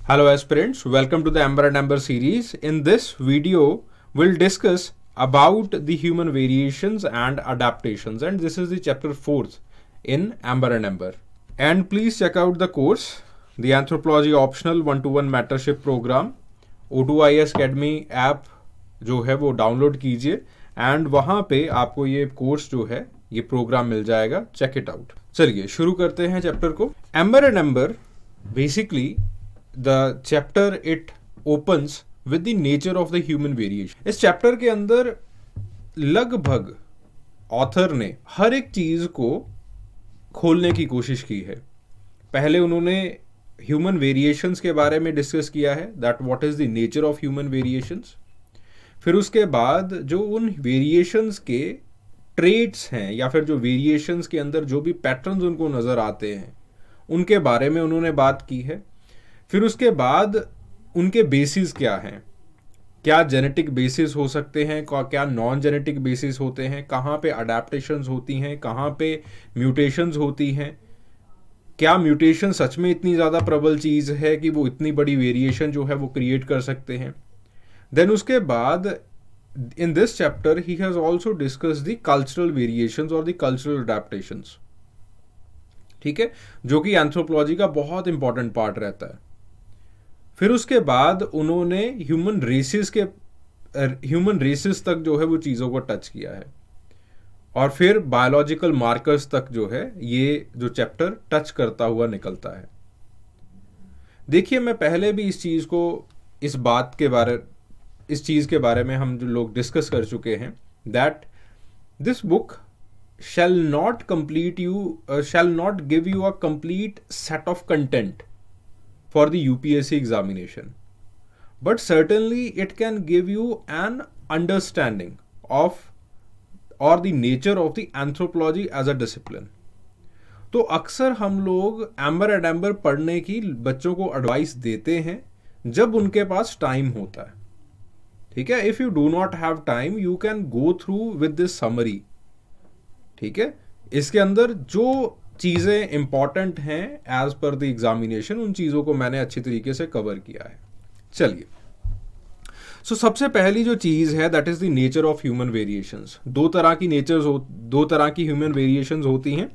Hello aspirants, welcome to the Amber and Amber series. In this video, we'll discuss about the human variations and adaptations, and this is the chapter 4th in Amber and Amber. And please check out the course, the Anthropology Optional 1-to-1 Mentorship Program, O2IS Academy app जो है वो download कीजिए and वहाँ पे आपको ये course जो है ये प्रोग्राम मिल जाएगा. Check it out. चलिए शुरू करते हैं चैप्टर को. Amber and amber basically the chapter it opens with the nature of the human variation. इस चैप्टर के अंदर लगभग ऑथर ने हर एक चीज को खोलने की कोशिश की है. पहले उन्होंने ह्यूमन वेरिएशंस के बारे में डिस्कस किया है, that what is the nature of human variations. फिर उसके बाद जो उन वेरिएशंस के ट्रेट्स हैं या फिर जो वेरिएशंस के अंदर जो भी पैटर्न्स उनको नजर आते हैं उनके बारे में उन्होंने बात की है. फिर उसके बाद उनके बेसिस क्या हैं, क्या जेनेटिक बेसिस हो सकते हैं, क्या नॉन जेनेटिक बेसिस होते हैं, कहाँ पे अडेप्टेशंस होती हैं, कहाँ पे म्यूटेशंस होती हैं, क्या म्यूटेशन सच में इतनी ज़्यादा प्रबल चीज़ है कि वो इतनी बड़ी वेरिएशन जो है वो क्रिएट कर सकते हैं. देन उसके बाद in this chapter he has also discuss the cultural variations और द कल्चरल अडेप्टेशंस. ठीक है, जो कि एंथ्रोपोलॉजी का बहुत इंपॉर्टेंट पार्ट रहता है. फिर उसके बाद उन्होंने ह्यूमन रेसिस तक जो है वो चीज़ों को टच किया है और फिर बायोलॉजिकल मार्कर्स तक जो है ये जो चैप्टर टच करता हुआ निकलता है. देखिए, मैं पहले भी इस चीज़ के बारे में हम जो लोग डिस्कस कर चुके हैं, that this book shall not give you a complete set of content for the UPSC examination, but certainly it can give you an understanding of or the nature of the anthropology as a discipline. तो अक्सर हम लोग amber and amber पढ़ने की बच्चों को advice देते हैं जब उनके पास टाइम होता है. ठीक है, if you do not have time you can go through with this summary. ठीक है, इसके अंदर जो चीज़ें इंपॉर्टेंट हैं एज पर द एग्जामिनेशन उन चीज़ों को मैंने अच्छी तरीके से कवर किया है. चलिए, सो सबसे पहली जो चीज़ है that is the nature of human variations. दो तरह की ह्यूमन वेरिएशंस होती हैं.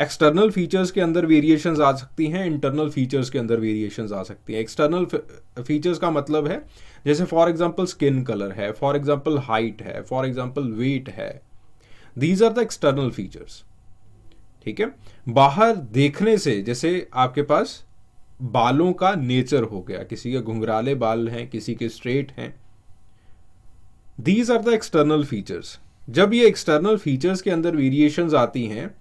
एक्सटर्नल फीचर्स के अंदर वेरिएशंस आ सकती हैं, इंटरनल फीचर्स के अंदर वेरिएशंस आ सकती हैं. एक्सटर्नल फीचर्स का मतलब है जैसे फॉर एग्जांपल स्किन कलर है, फॉर एग्जांपल हाइट है, फॉर एग्जांपल वेट है. These are the external features. ठीक है, बाहर देखने से जैसे आपके पास बालों का नेचर हो गया, किसी के घुंघराले बाल हैं, किसी के स्ट्रेट हैं. These are the external features. जब ये एक्सटर्नल फीचर्स के अंदर वेरिएशंस आती हैं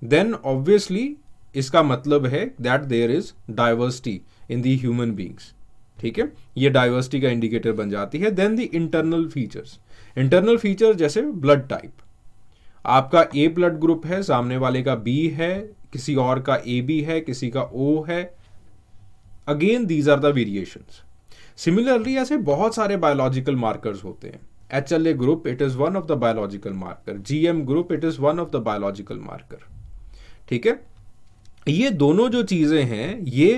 देन ऑब्वियसली इसका मतलब है that there is diversity in the human beings. ठीक है, ये डाइवर्सिटी का इंडिकेटर बन जाती है. देन द इंटरनल फीचर्स जैसे ब्लड टाइप. आपका ए ब्लड ग्रुप है, सामने वाले का बी है, किसी और का ए बी है, किसी का ओ है. Again these are the variations. Similarly ऐसे बहुत सारे बायोलॉजिकल मार्कर्स होते हैं. HLA group it is one of the biological marker, GM group it is one of the biological marker. ठीक है, ये दोनों जो चीजें हैं ये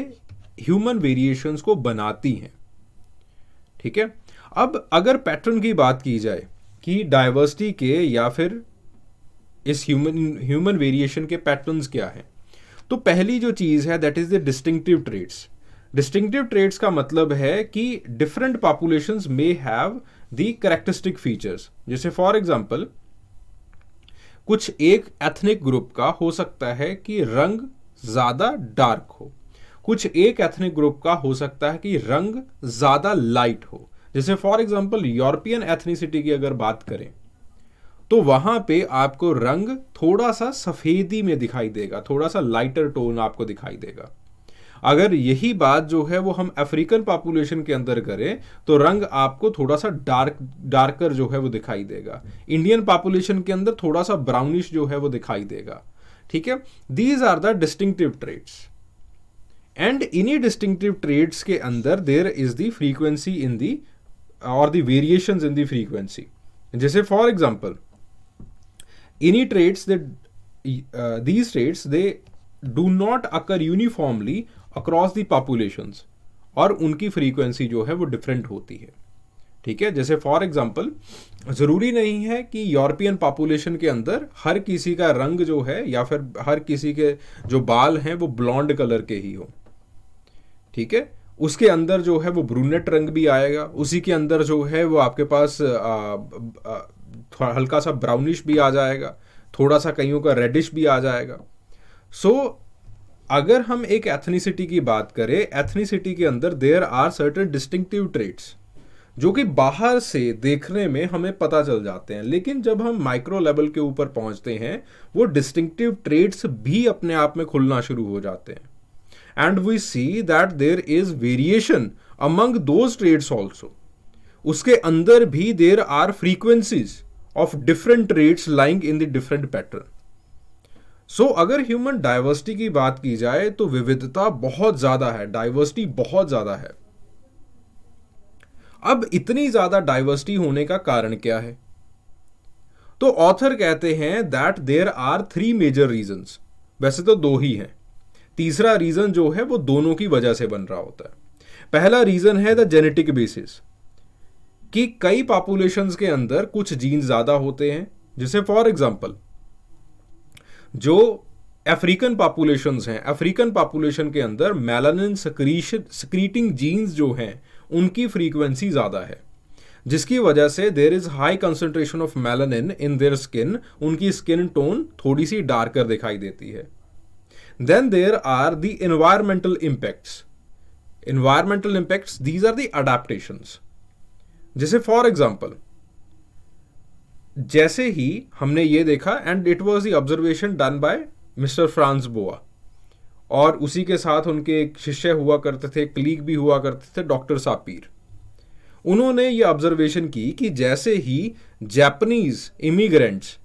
ह्यूमन वेरिएशंस को बनाती हैं. ठीक है, अब अगर पैटर्न की बात की जाए कि डाइवर्सिटी के या फिर इस ह्यूमन वेरिएशन के पैटर्न्स क्या हैं, तो पहली जो चीज़ है that is the distinctive traits. Distinctive traits का मतलब है कि different populations may have the characteristic features. जैसे फॉर एग्जांपल कुछ एक एथनिक ग्रुप का हो सकता है कि रंग ज़्यादा डार्क हो, कुछ एक एथनिक ग्रुप का हो सकता है कि रंग ज़्यादा लाइट हो. जैसे फॉर एग्जांपल यूरोपियन एथनिसिटी की अगर बात करें तो वहां पे आपको रंग थोड़ा सा सफेदी में दिखाई देगा, थोड़ा सा लाइटर टोन आपको दिखाई देगा. अगर यही बात जो है वो हम अफ्रीकन पॉपुलेशन के अंदर करें तो रंग आपको थोड़ा सा डार्कर जो है वो दिखाई देगा. इंडियन पॉपुलेशन के अंदर थोड़ा सा ब्राउनिश जो है वो दिखाई देगा. ठीक है, these are the distinctive traits. And इन्हीं डिस्टिंक्टिव ट्रेट्स के अंदर there is the frequency in the और the variations in the frequency. जैसे for example any traits that these traits they do not occur uniformly across the populations और उनकी frequency जो है वो डिफरेंट होती है। ठीक है, जैसे फॉर एग्जांपल ज़रूरी नहीं है कि यूरोपियन पॉपुलेशन के अंदर हर किसी का रंग जो है या फिर हर किसी के जो बाल हैं वो ब्लॉन्ड कलर के ही हो। ठीक है, उसके अंदर जो है वो ब्रूनेट रंग भी आएगा, उसी के अंदर जो है वो आपके पास हल्का सा ब्राउनिश भी आ जाएगा, थोड़ा सा कईयों का रेडिश भी आ जाएगा। सो अगर हम एक एथनिसिटी की बात करें, एथनिसिटी के अंदर there are certain distinctive traits जो कि बाहर से देखने में हमें पता चल जाते हैं, लेकिन जब हम माइक्रो लेवल के ऊपर पहुंचते हैं वो डिस्टिंक्टिव ट्रेट्स भी अपने आप में खुलना शुरू हो जाते हैं। And we see that there is variation among those traits also. उसके अंदर भी there are frequencies of different traits lying in the different pattern. So अगर ह्यूमन डाइवर्सिटी की बात की जाए तो विविधता बहुत ज्यादा है, डाइवर्सिटी बहुत ज्यादा है। अब इतनी ज्यादा डाइवर्सिटी होने का कारण क्या है? तो ऑथर कहते हैं that there are 3 major reasons. वैसे तो 2 ही हैं, तीसरा रीजन जो है वो दोनों की वजह से बन रहा होता है। पहला रीजन है द जेनेटिक बेसिस, कि कई पॉपुलेशंस के अंदर कुछ जीन ज्यादा होते हैं। जैसे फॉर एग्जांपल जो अफ्रीकन पॉपुलेशंस हैं, अफ्रीकन पॉपुलेशन के अंदर मेलानिन सक्रीटिंग जीन्स जो हैं उनकी फ्रीक्वेंसी ज़्यादा है, जिसकी वजह से there is high concentration of melanin in their skin, उनकी स्किन टोन थोड़ी सी डार्कर दिखाई देती है। Then there are the environmental impacts. Environmental impacts, these are the adaptations. जैसे फॉर एग्जांपल जैसे ही हमने ये देखा, and it was the observation done by mister Franz Boas, और उसी के साथ उनके एक शिष्य हुआ करते थे, क्लीग भी हुआ करते थे, डॉक्टर सापीर। उन्होंने ये ऑब्जर्वेशन की कि जैसे ही जापानीज इमिग्रेंट्स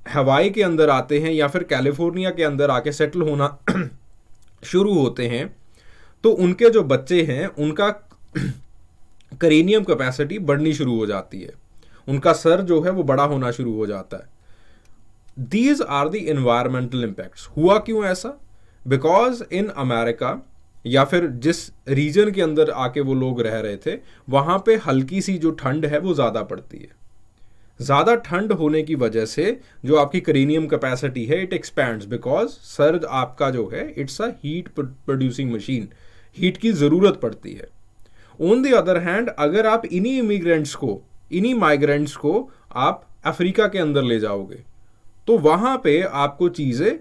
हवाई के अंदर आते हैं या फिर कैलिफोर्निया के अंदर आके सेटल होना शुरू होते हैं, तो उनके जो बच्चे हैं उनका करेनियम कैपेसिटी बढ़नी शुरू हो जाती है, उनका सर जो है वो बड़ा होना शुरू हो जाता है। These are the environmental impacts. हुआ क्यों ऐसा? बिकॉज इन अमेरिका या फिर जिस रीजन के अंदर आके वो लोग रह रहे थे वहां पे हल्की सी जो ठंड है वो ज़्यादा पड़ती है। ज़्यादा ठंड होने की वजह से जो आपकी करेनियम कैपेसिटी है इट एक्सपैंड्स, बिकॉज सर आपका जो है it's a heat producing machine, heat की ज़रूरत पड़ती है। ऑन द अदर हैंड अगर आप इन्हीं इमिग्रेंट्स को, इन्हीं माइग्रेंट्स को आप अफ्रीका के अंदर ले जाओगे तो वहां पे आपको चीज़ें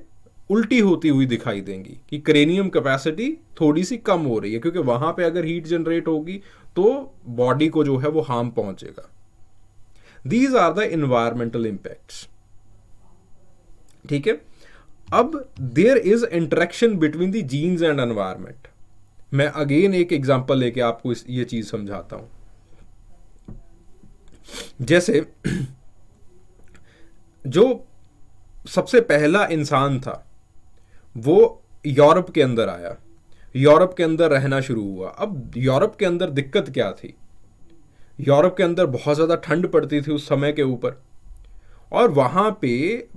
उल्टी होती हुई दिखाई देंगी कि क्रेनियम कैपेसिटी थोड़ी सी कम हो रही है, क्योंकि वहां पे अगर हीट जनरेट होगी तो बॉडी को जो है वो हार्म पहुंचेगा। These are the environmental impacts. ठीक है, अब there is interaction between the genes and environment. मैं अगेन एक एग्जांपल लेके आपको ये चीज समझाता हूं। जैसे जो सबसे पहला इंसान था वो यूरोप के अंदर आया, यूरोप के अंदर रहना शुरू हुआ। अब यूरोप के अंदर दिक्कत क्या थी? यूरोप के अंदर बहुत ज़्यादा ठंड पड़ती थी उस समय के ऊपर, और वहाँ पे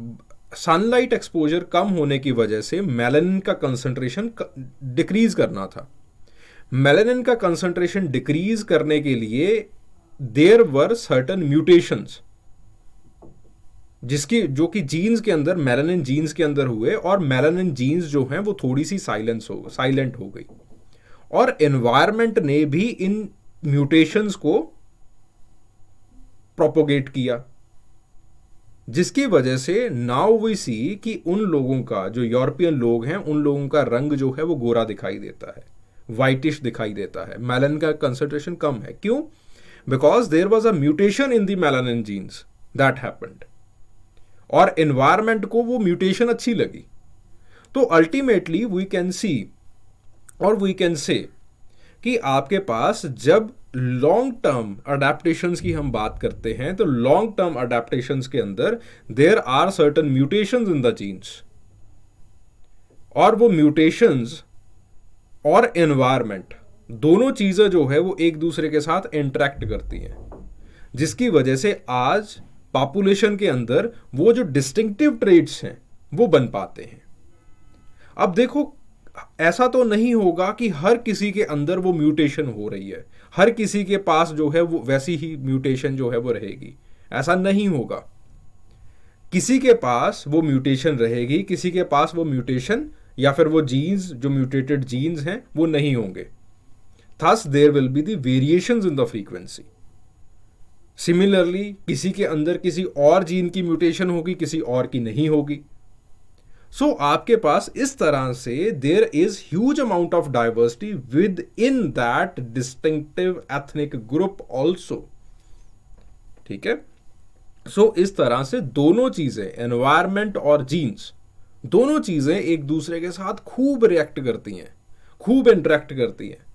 सनलाइट एक्सपोजर कम होने की वजह से मेलानिन का कंसंट्रेशन डिक्रीज करना था। मेलानिन का कंसंट्रेशन डिक्रीज करने के लिए देयर वर सर्टन म्यूटेशंस जो कि जीन्स के अंदर, मेलानिन जीन्स के अंदर हुए, और मेलानिन जीन्स जो हैं वो थोड़ी सी साइलेंट हो गई, और एनवायरनमेंट ने भी इन म्यूटेशंस को प्रोपोगेट किया, जिसकी वजह से नाउ वी सी कि उन लोगों का, जो यूरोपियन लोग हैं उन लोगों का रंग जो है वो गोरा दिखाई देता है, वाइटिश दिखाई देता है, मेलानिन का कंसंट्रेशन कम है। क्यों? Because there was a mutation in the melanin genes that happened, और एनवायरमेंट को वो म्यूटेशन अच्छी लगी। तो अल्टीमेटली वी कैन सी और वी कैन से कि आपके पास जब लॉन्ग टर्म अडेप्टेशंस की हम बात करते हैं तो लॉन्ग टर्म अडेप्टेशंस के अंदर there are certain mutations in the genes, और वो म्यूटेशंस और एनवायरमेंट दोनों चीजें जो है वो एक दूसरे के साथ इंटरेक्ट करती हैं, जिसकी वजह से आज पॉपुलेशन के अंदर वो जो डिस्टिंक्टिव ट्रेट्स हैं वो बन पाते हैं। अब देखो, ऐसा तो नहीं होगा कि हर किसी के अंदर वो म्यूटेशन हो रही है, हर किसी के पास जो है वो वैसी ही म्यूटेशन जो है वो रहेगी, ऐसा नहीं होगा। किसी के पास वो म्यूटेशन रहेगी, किसी के पास वो म्यूटेशन या फिर वो जीन्स जो म्यूटेटेड जीन्स हैं वो नहीं होंगे। Thus there will be the variations in the frequency. Similarly किसी के अंदर किसी और जीन की म्यूटेशन होगी, किसी और की नहीं होगी। सो आपके पास इस तरह से there is huge amount of diversity within that distinctive ethnic group also. ठीक है। सो इस तरह से दोनों चीजें, एनवायरमेंट और जीन्स, दोनों चीजें एक दूसरे के साथ खूब रिएक्ट करती हैं, खूब इंटरेक्ट करती हैं।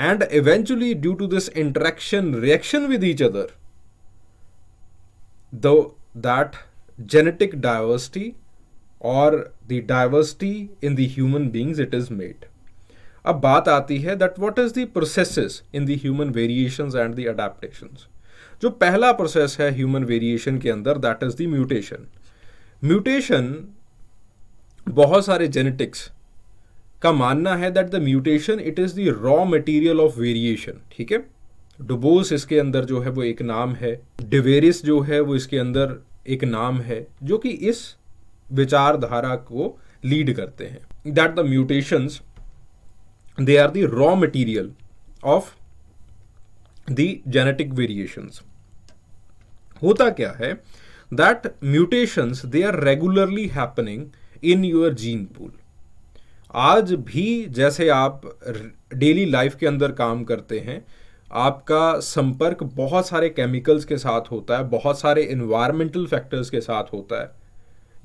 And eventually, due to this reaction with each other, that genetic diversity or the diversity in the human beings, it is made. अब बात आती है that what is the processes in the human variations and the adaptations. जो पहला process है human variation के अंदर, that is the mutation. Mutation, बहुत सारे जेनेटिक्स का मानना है that the mutation it is the raw material of variation. ठीक है। डुबोस इसके अंदर जो है वो एक नाम है, डिवेरिस जो है वो इसके अंदर एक नाम है, जो कि इस विचारधारा को लीड करते हैं that the mutations they are the raw material of the genetic variations. होता क्या है that mutations they are regularly happening in your gene pool. आज भी जैसे आप डेली लाइफ के अंदर काम करते हैं, आपका संपर्क बहुत सारे केमिकल्स के साथ होता है, बहुत सारे एनवायरमेंटल फैक्टर्स के साथ होता है,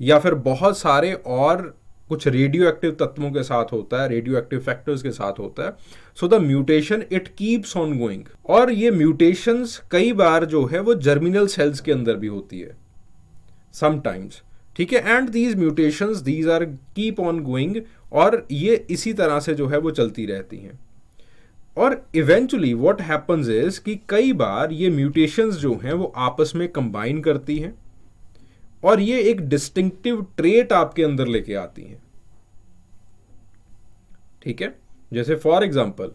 या फिर बहुत सारे और कुछ रेडियो एक्टिव तत्वों के साथ होता है, रेडियो एक्टिव फैक्टर्स के साथ होता है। So the mutation it keeps on going. और ये म्यूटेशंस कई बार जो है वो जर्मिनल सेल्स के अंदर भी होती है समटाइम्स। ठीक है। And these mutations these are keep on going, और ये इसी तरह से जो है वो चलती रहती हैं। और इवेंचुअली व्हाट हैपन्स इज कि कई बार ये म्यूटेशंस जो हैं वो आपस में कंबाइन करती हैं और ये एक डिस्टिंक्टिव ट्रेट आपके अंदर लेके आती हैं। ठीक है। जैसे for example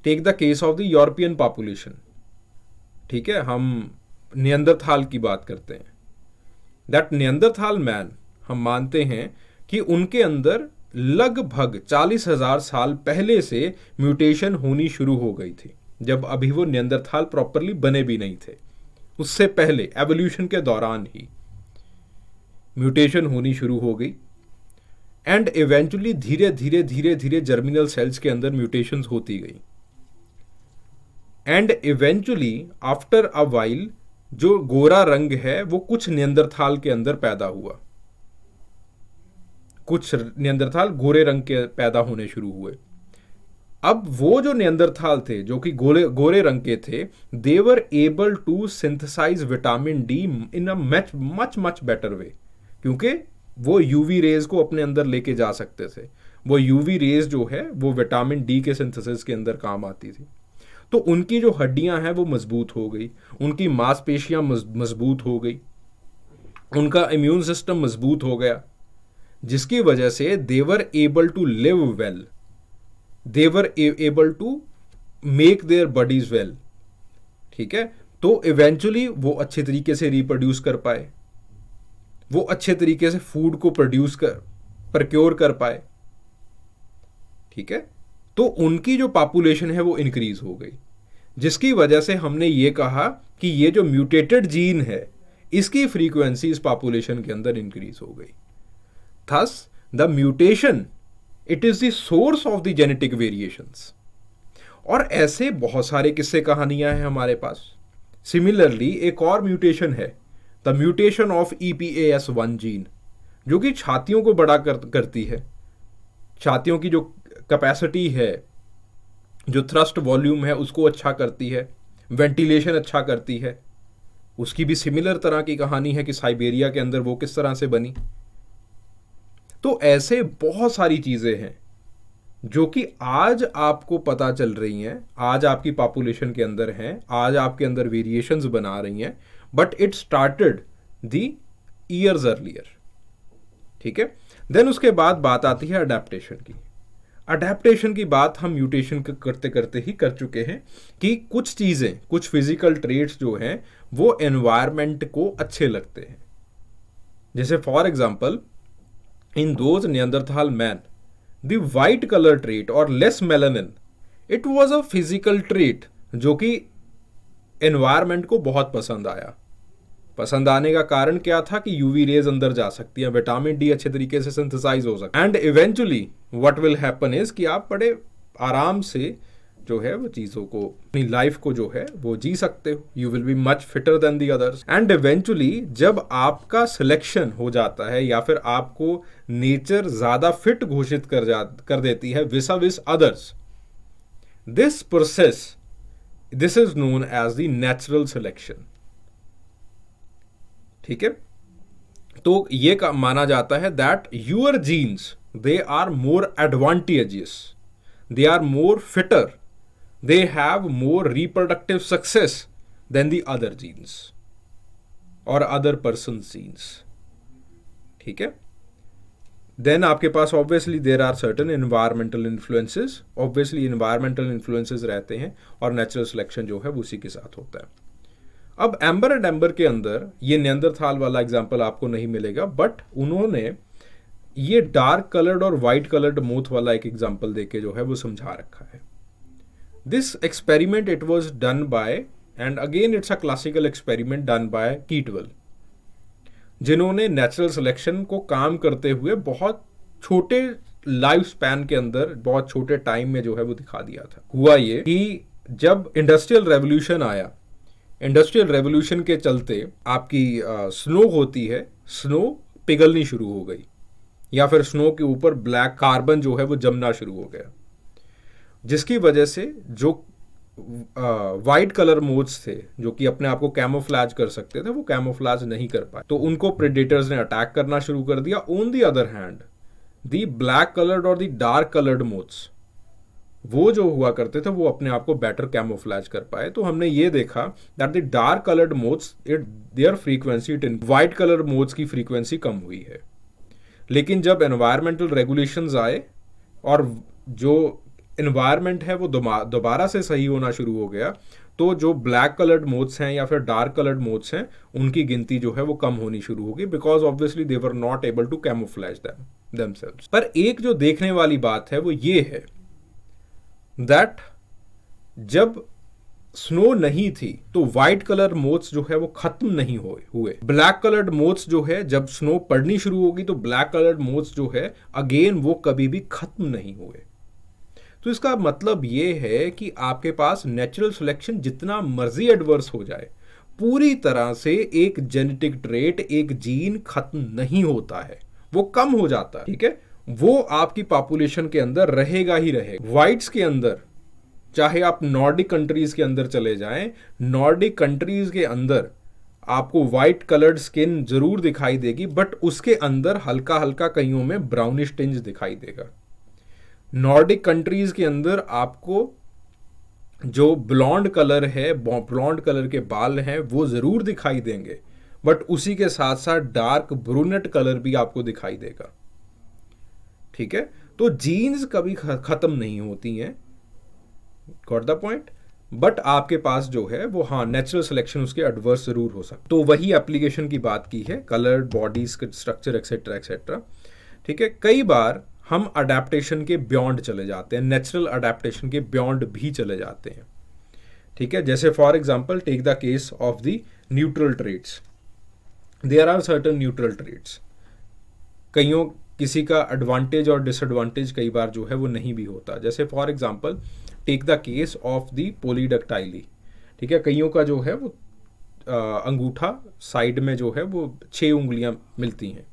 take the case of the European population. ठीक है। हम नियंदरथाल की बात करते हैं। दैट नियंदरथाल मैन, हम मानते हैं कि उनके अंदर लगभग 40,000 साल पहले से म्यूटेशन होनी शुरू हो गई थी, जब अभी वो नियंदरथाल प्रॉपरली बने भी नहीं थे। उससे पहले एवोल्यूशन के दौरान ही म्यूटेशन होनी शुरू हो गई। एंड इवेंचुअली धीरे धीरे धीरे धीरे जर्मिनल सेल्स के अंदर म्यूटेशंस होती गई। And eventually after a while जो गोरा रंग है वो कुछ नियंदरथाल के अंदर पैदा हुआ, कुछ नियंदरथाल गोरे रंग के पैदा होने शुरू हुए। अब वो जो नियंदरथाल थे जो कि गोरे रंग के थे, they were able to synthesize vitamin D in a much much much better way, क्योंकि वो यूवी रेज को अपने अंदर लेके जा सकते थे। वो यूवी रेज जो है वो विटामिन डी के सिंथेसिस के अंदर काम आती थी। तो उनकी जो हड्डियां हैं वो मजबूत हो गई, उनकी मांसपेशियां मजबूत हो गई, उनका इम्यून सिस्टम मजबूत हो गया, जिसकी वजह से they were able to live well, they were able to make their bodies well. ठीक है। तो इवेंचुअली वो अच्छे तरीके से रिप्रोड्यूस कर पाए, वो अच्छे तरीके से फूड को प्रक्योर कर पाए। ठीक है। तो उनकी जो पॉपुलेशन है वो इंक्रीज हो गई, जिसकी वजह से हमने ये कहा कि ये जो म्यूटेटेड जीन है इसकी फ्रीक्वेंसी इस पॉपुलेशन के अंदर इंक्रीज हो गई। Thus, the mutation, it is the source of the genetic variations. और ऐसे बहुत सारे किस्से कहानियां हैं हमारे पास। सिमिलरली एक और म्यूटेशन है, the mutation of EPAS1 gene, जो कि छातियों को बड़ा करती है। छातियों की जो कैपेसिटी है, जो थ्रस्ट वॉल्यूम है उसको अच्छा करती है, वेंटिलेशन अच्छा करती है। उसकी भी सिमिलर तरह की कहानी है कि साइबेरिया के अंदर वो किस तरह से बनी। तो ऐसे बहुत सारी चीजें हैं जो कि आज आपको पता चल रही हैं, आज आपकी पॉपुलेशन के अंदर हैं, आज आपके अंदर वेरिएशंस बना रही हैं, but it started the years earlier. ठीक है। देन उसके बाद बात आती है अडेप्टेशन की। अडेप्टेशन की बात हम म्यूटेशन करते करते ही कर चुके हैं कि कुछ चीज़ें, कुछ फिजिकल ट्रेट्स जो हैं वो एनवायरनमेंट को अच्छे लगते हैं। जैसे for example, in those Neanderthal man the white colour trait और less melanin, it was a physical trait जो कि एनवायरनमेंट को बहुत पसंद आया। पसंद आने का कारण क्या था कि यूवी रेज अंदर जा सकती है, विटामिन डी अच्छे तरीके से सिंथेसाइज हो सकता है, and eventually what will happen is कि आप बड़े आराम से जो है वो चीज़ों को, अपनी लाइफ को जो है वो जी सकते हो। You will be much fitter than the others, and eventually जब आपका सिलेक्शन हो जाता है या फिर आपको नेचर ज़्यादा फिट घोषित कर देती है vis a vis others, this process, this is known as the natural selection. ठीक है, तो ये माना जाता है that your genes they are more advantages, they are more fitter, they have more reproductive success than the other genes और other person genes. ठीक है, देन आपके पास obviously there are certain environmental influences, obviously environmental influences रहते हैं और natural selection जो है उसी के साथ होता है। अब एम्बर एंड एम्बर के अंदर ये नियंदरथाल वाला एग्जाम्पल आपको नहीं मिलेगा, बट उन्होंने ये डार्क कलर्ड और वाइट कलर्ड मोथ वाला एक एग्जाम्पल देके जो है वो समझा रखा है। This experiment it was done by, and again it's a classical experiment done by Kettlewell, जिन्होंने नेचुरल सिलेक्शन को काम करते हुए बहुत छोटे लाइफ स्पैन के अंदर, बहुत छोटे टाइम में जो है वो दिखा दिया था। हुआ ये कि जब इंडस्ट्रियल रेवोल्यूशन आया, इंडस्ट्रियल रेवोल्यूशन के चलते आपकी स्नो होती है, स्नो पिघलनी शुरू हो गई, या फिर स्नो के ऊपर ब्लैक कार्बन जो है वो जमना शुरू हो गया, जिसकी वजह से जो वाइट कलर मोथ्स थे जो कि अपने आप को कैमोफ्लैज कर सकते थे, वो कैमोफ्लैज नहीं कर पाए, तो उनको प्रेडेटर्स ने अटैक करना शुरू कर दिया। On the other hand the black coloured और द डार्क कलर्ड मोथ्स, वो जो हुआ करते थे वो अपने आप को बेटर कैमोफ्लैज कर पाए। तो हमने ये देखा that the dark coloured moths, it there frequency, white colour moths की फ्रीक्वेंसी कम हुई है। लेकिन जब एनवायरमेंटल रेगुलेशंस आए और जो एनवायरमेंट है वो दोबारा से सही होना शुरू हो गया, तो जो ब्लैक कलर्ड मोथ्स हैं या फिर डार्क कलर्ड मोथ्स हैं उनकी गिनती जो है वो कम होनी शुरू होगी, because obviously they were not able to camouflage themselves. पर एक जो देखने वाली बात है वो ये है दैट जब स्नो नहीं थी तो व्हाइट कलर मोथ्स जो है वो खत्म नहीं हुए। ब्लैक कलर्ड मोथ्स जो है जब स्नो पड़नी शुरू होगी तो ब्लैक कलर्ड मोथ्स जो है अगेन वो कभी भी खत्म नहीं हुए। तो इसका मतलब ये है कि आपके पास नेचुरल सिलेक्शन जितना मर्जी एडवर्स हो जाए, पूरी तरह से एक जेनेटिक ट्रेट, एक जीन खत्म नहीं होता है, वो कम हो जाता है। ठीक है, वो आपकी पॉपुलेशन के अंदर रहेगा ही रहेगा। व्हाइट्स के अंदर, चाहे आप नॉर्डिक कंट्रीज के अंदर चले जाएं, नॉर्डिक कंट्रीज के अंदर आपको व्हाइट कलर्ड स्किन जरूर दिखाई देगी, बट उसके अंदर हल्का हल्का कईयों में ब्राउनिश टिंज दिखाई देगा। नॉर्डिक कंट्रीज के अंदर आपको जो ब्लॉन्ड कलर है, ब्लॉन्ड कलर के बाल हैं वो जरूर दिखाई देंगे, बट उसी के साथ साथ डार्क ब्रूनेट कलर भी आपको दिखाई देगा। ठीक है, तो जीन्स कभी खत्म नहीं होती हैं, गॉट द पॉइंट, बट आपके पास जो है वो हाँ नेचुरल सिलेक्शन उसके एडवर्स जरूर हो सकता। तो वही एप्लीकेशन की बात की है, coloured bodies structure etcetera etcetera. ठीक है, कई बार हम अडेप्टेशन के बियॉन्ड चले जाते हैं, नेचुरल अडेप्टेशन के बियॉन्ड भी चले जाते हैं। ठीक है, जैसे for example take the case of the neutral traits, there are certain neutral traits, कईयों किसी का एडवांटेज और डिसएडवांटेज कई बार जो है वो नहीं भी होता। जैसे for example take the case of the polydactyly. ठीक है, कईयों का जो है वो अंगूठा साइड में जो है वो 6 उंगलियां मिलती हैं।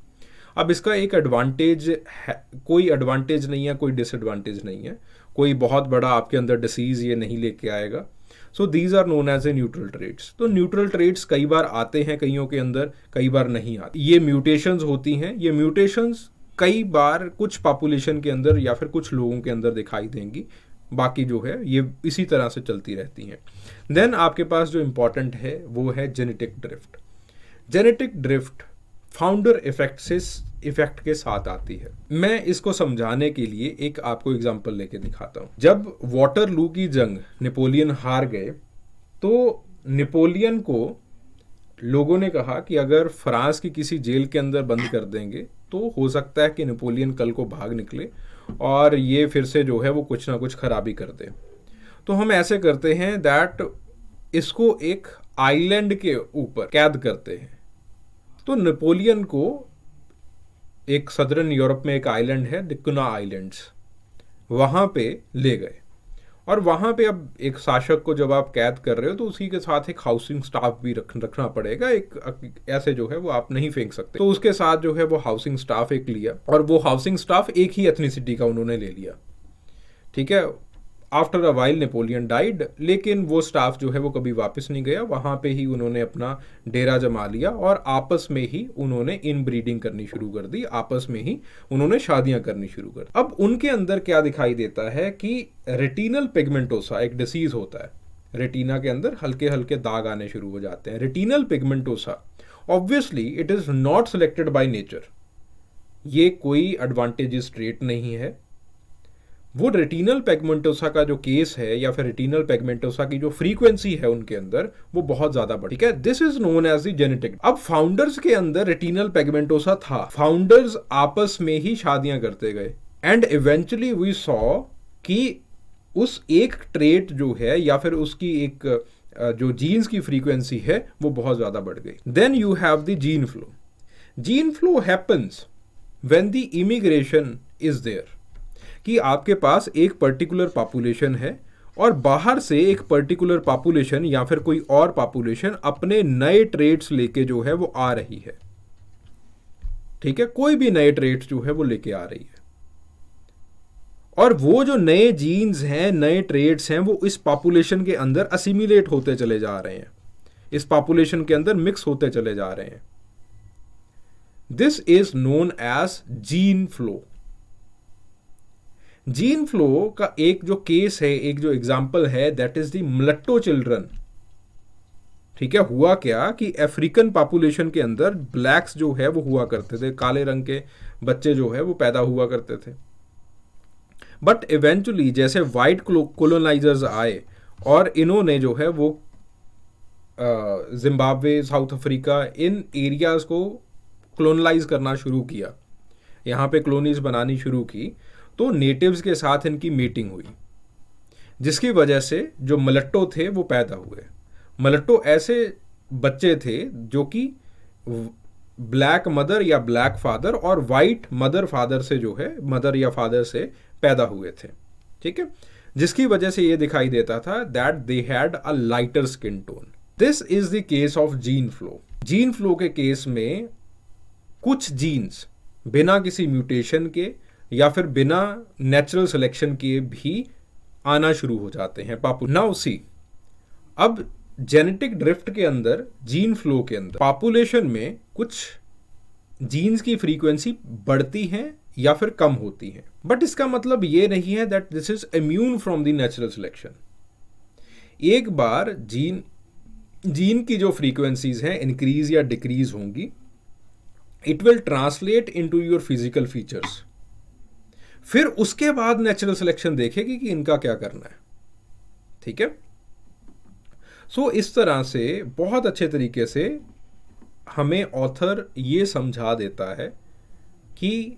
अब इसका एक एडवांटेज है, कोई एडवांटेज नहीं है, कोई डिसएडवांटेज नहीं है, कोई बहुत बड़ा आपके अंदर डिसीज ये नहीं लेके आएगा। So these are known as a neutral traits. तो न्यूट्रल ट्रेट्स कई बार आते हैं कईयों के अंदर, कई बार नहीं आते। ये म्यूटेशंस होती हैं, ये म्यूटेशंस कई बार कुछ पॉपुलेशन के अंदर या फिर कुछ लोगों के अंदर दिखाई देंगी, बाकी जो है ये इसी तरह से चलती रहती हैं। देन आपके पास जो इम्पॉर्टेंट है वो है genetic drift. Genetic drift founder effect से इफेक्ट के साथ आती है। मैं इसको समझाने के लिए एक आपको एग्जांपल लेके दिखाता हूँ। जब वाटरलू की जंग नेपोलियन हार गए तो नेपोलियन को लोगों ने कहा कि अगर फ्रांस की किसी जेल के अंदर बंद कर देंगे तो हो सकता है कि नेपोलियन कल को भाग निकले और ये फिर से जो है वो कुछ ना कुछ खराबी कर दे। तो हम ऐसे करते हैं दैट इसको एक आइलैंड के ऊपर कैद करते हैं। तो नेपोलियन को एक सदर्न यूरोप में एक आइलैंड है डिकुना आइलैंड्स, वहाँ पे ले गए। और वहाँ पे अब एक शासक को जब आप कैद कर रहे हो तो उसी के साथ एक हाउसिंग स्टाफ भी रखना पड़ेगा। एक ऐसे जो है वो आप नहीं फेंक सकते। तो उसके साथ जो है वो हाउसिंग स्टाफ एक लिया और वो हाउसिंग स्टाफ एक ही एथनिसिटी का उन्होंने ले लिया। ठीक है, after a while Napoleon died, लेकिन वो स्टाफ जो है वो कभी वापस नहीं गया। वहाँ पे ही उन्होंने अपना डेरा जमा लिया और आपस में ही उन्होंने इन ब्रीडिंग करनी शुरू कर दी, आपस में ही उन्होंने शादियां करनी शुरू कर दी। अब उनके अंदर क्या दिखाई देता है कि रेटिनल पिगमेंटोसा एक डिसीज होता है, रेटिना के अंदर हल्के हल्के दाग आने शुरू हो जाते हैं। Retinal pigmentosa obviously it is not selected by nature, ये कोई एडवांटेजेस ट्रेट नहीं है। वो रेटिनल पिगमेंटोसा का जो केस है या फिर रेटिनल पिगमेंटोसा की जो फ्रीक्वेंसी है उनके अंदर वो बहुत ज्यादा बढ़ी। ठीक है, this is known as the genetic. अब फाउंडर्स के अंदर रेटिनल पिगमेंटोसा था, फाउंडर्स आपस में ही शादियां करते गए एंड इवेंचुअली वी सॉ कि उस एक ट्रेट जो है या फिर उसकी एक जो जीन्स की फ्रीक्वेंसी है वो बहुत ज्यादा बढ़ गई। Then you have the gene flow. Gene flow happens when the immigration is there, कि आपके पास एक पर्टिकुलर पॉपुलेशन है और बाहर से एक पर्टिकुलर पॉपुलेशन या फिर कोई और पॉपुलेशन अपने नए ट्रेड्स लेके जो है वो आ रही है। ठीक है, कोई भी नए ट्रेड्स जो है वो लेके आ रही है और वो जो नए जीन्स हैं, नए ट्रेड्स हैं, वो इस पॉपुलेशन के अंदर असिमिलेट होते चले जा रहे हैं, इस पॉपुलेशन के अंदर मिक्स होते चले जा रहे हैं। This is known as gene flow. Gene flow का एक जो केस है, एक जो एग्जाम्पल है, that is the mulatto children. ठीक है, हुआ क्या कि अफ्रीकन पॉपुलेशन के अंदर ब्लैक्स जो है वो हुआ करते थे, काले रंग के बच्चे जो है वो पैदा हुआ करते थे। बट इवेंचुअली जैसे वाइट कोलोनाइजर्स आए और इन्होंने जो है वो जिम्बाब्वे, साउथ अफ्रीका, इन एरियाज को कॉलोनाइज करना शुरू किया, यहाँ पे कॉलोनीज बनानी शुरू की, तो नेटिव्स के साथ इनकी मीटिंग हुई जिसकी वजह से जो मुलट्टो थे वो पैदा हुए। मुलट्टो ऐसे बच्चे थे जो कि ब्लैक मदर या ब्लैक फादर और वाइट मदर फादर से जो है, मदर या फादर से पैदा हुए थे। ठीक है, जिसकी वजह से ये दिखाई देता था that they had a lighter skin tone. This is the case of gene flow. Gene flow के केस में कुछ जीन्स बिना किसी म्यूटेशन के या फिर बिना नेचुरल सिलेक्शन के भी आना शुरू हो जाते हैं। नाउ सी, अब जेनेटिक ड्रिफ्ट के अंदर, जीन फ्लो के अंदर पॉपुलेशन में कुछ जीन्स की फ्रीक्वेंसी बढ़ती है या फिर कम होती है, बट इसका मतलब ये नहीं है that this is immune from the natural selection. एक बार जीन की जो फ्रीक्वेंसीज हैं इंक्रीज या डिक्रीज होंगी, it will translate into your physical features. फिर उसके बाद नेचुरल सिलेक्शन देखेगी कि इनका क्या करना है। ठीक है, सो इस तरह से बहुत अच्छे तरीके से हमें ऑथर ये समझा देता है कि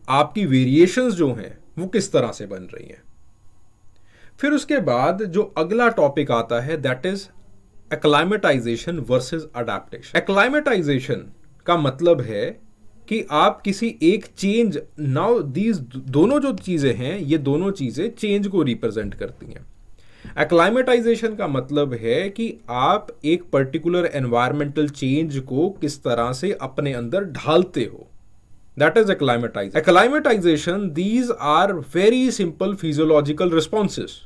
आपकी वेरिएशंस जो हैं वो किस तरह से बन रही हैं। फिर उसके बाद जो अगला टॉपिक आता है दैट इज एक्लाइमेटाइजेशन वर्सेस अडैप्टेशन। एक्लाइमेटाइजेशन का मतलब है कि आप किसी एक चेंज, नाउ दीज दोनों जो चीजें हैं ये दोनों चीजें चेंज को रिप्रेजेंट करती हैं। एक्लाइमेटाइजेशन का मतलब है कि आप एक पर्टिकुलर एनवायरमेंटल चेंज को किस तरह से अपने अंदर ढालते हो, that is acclimatization. Acclimatization, these are very simple physiological responses.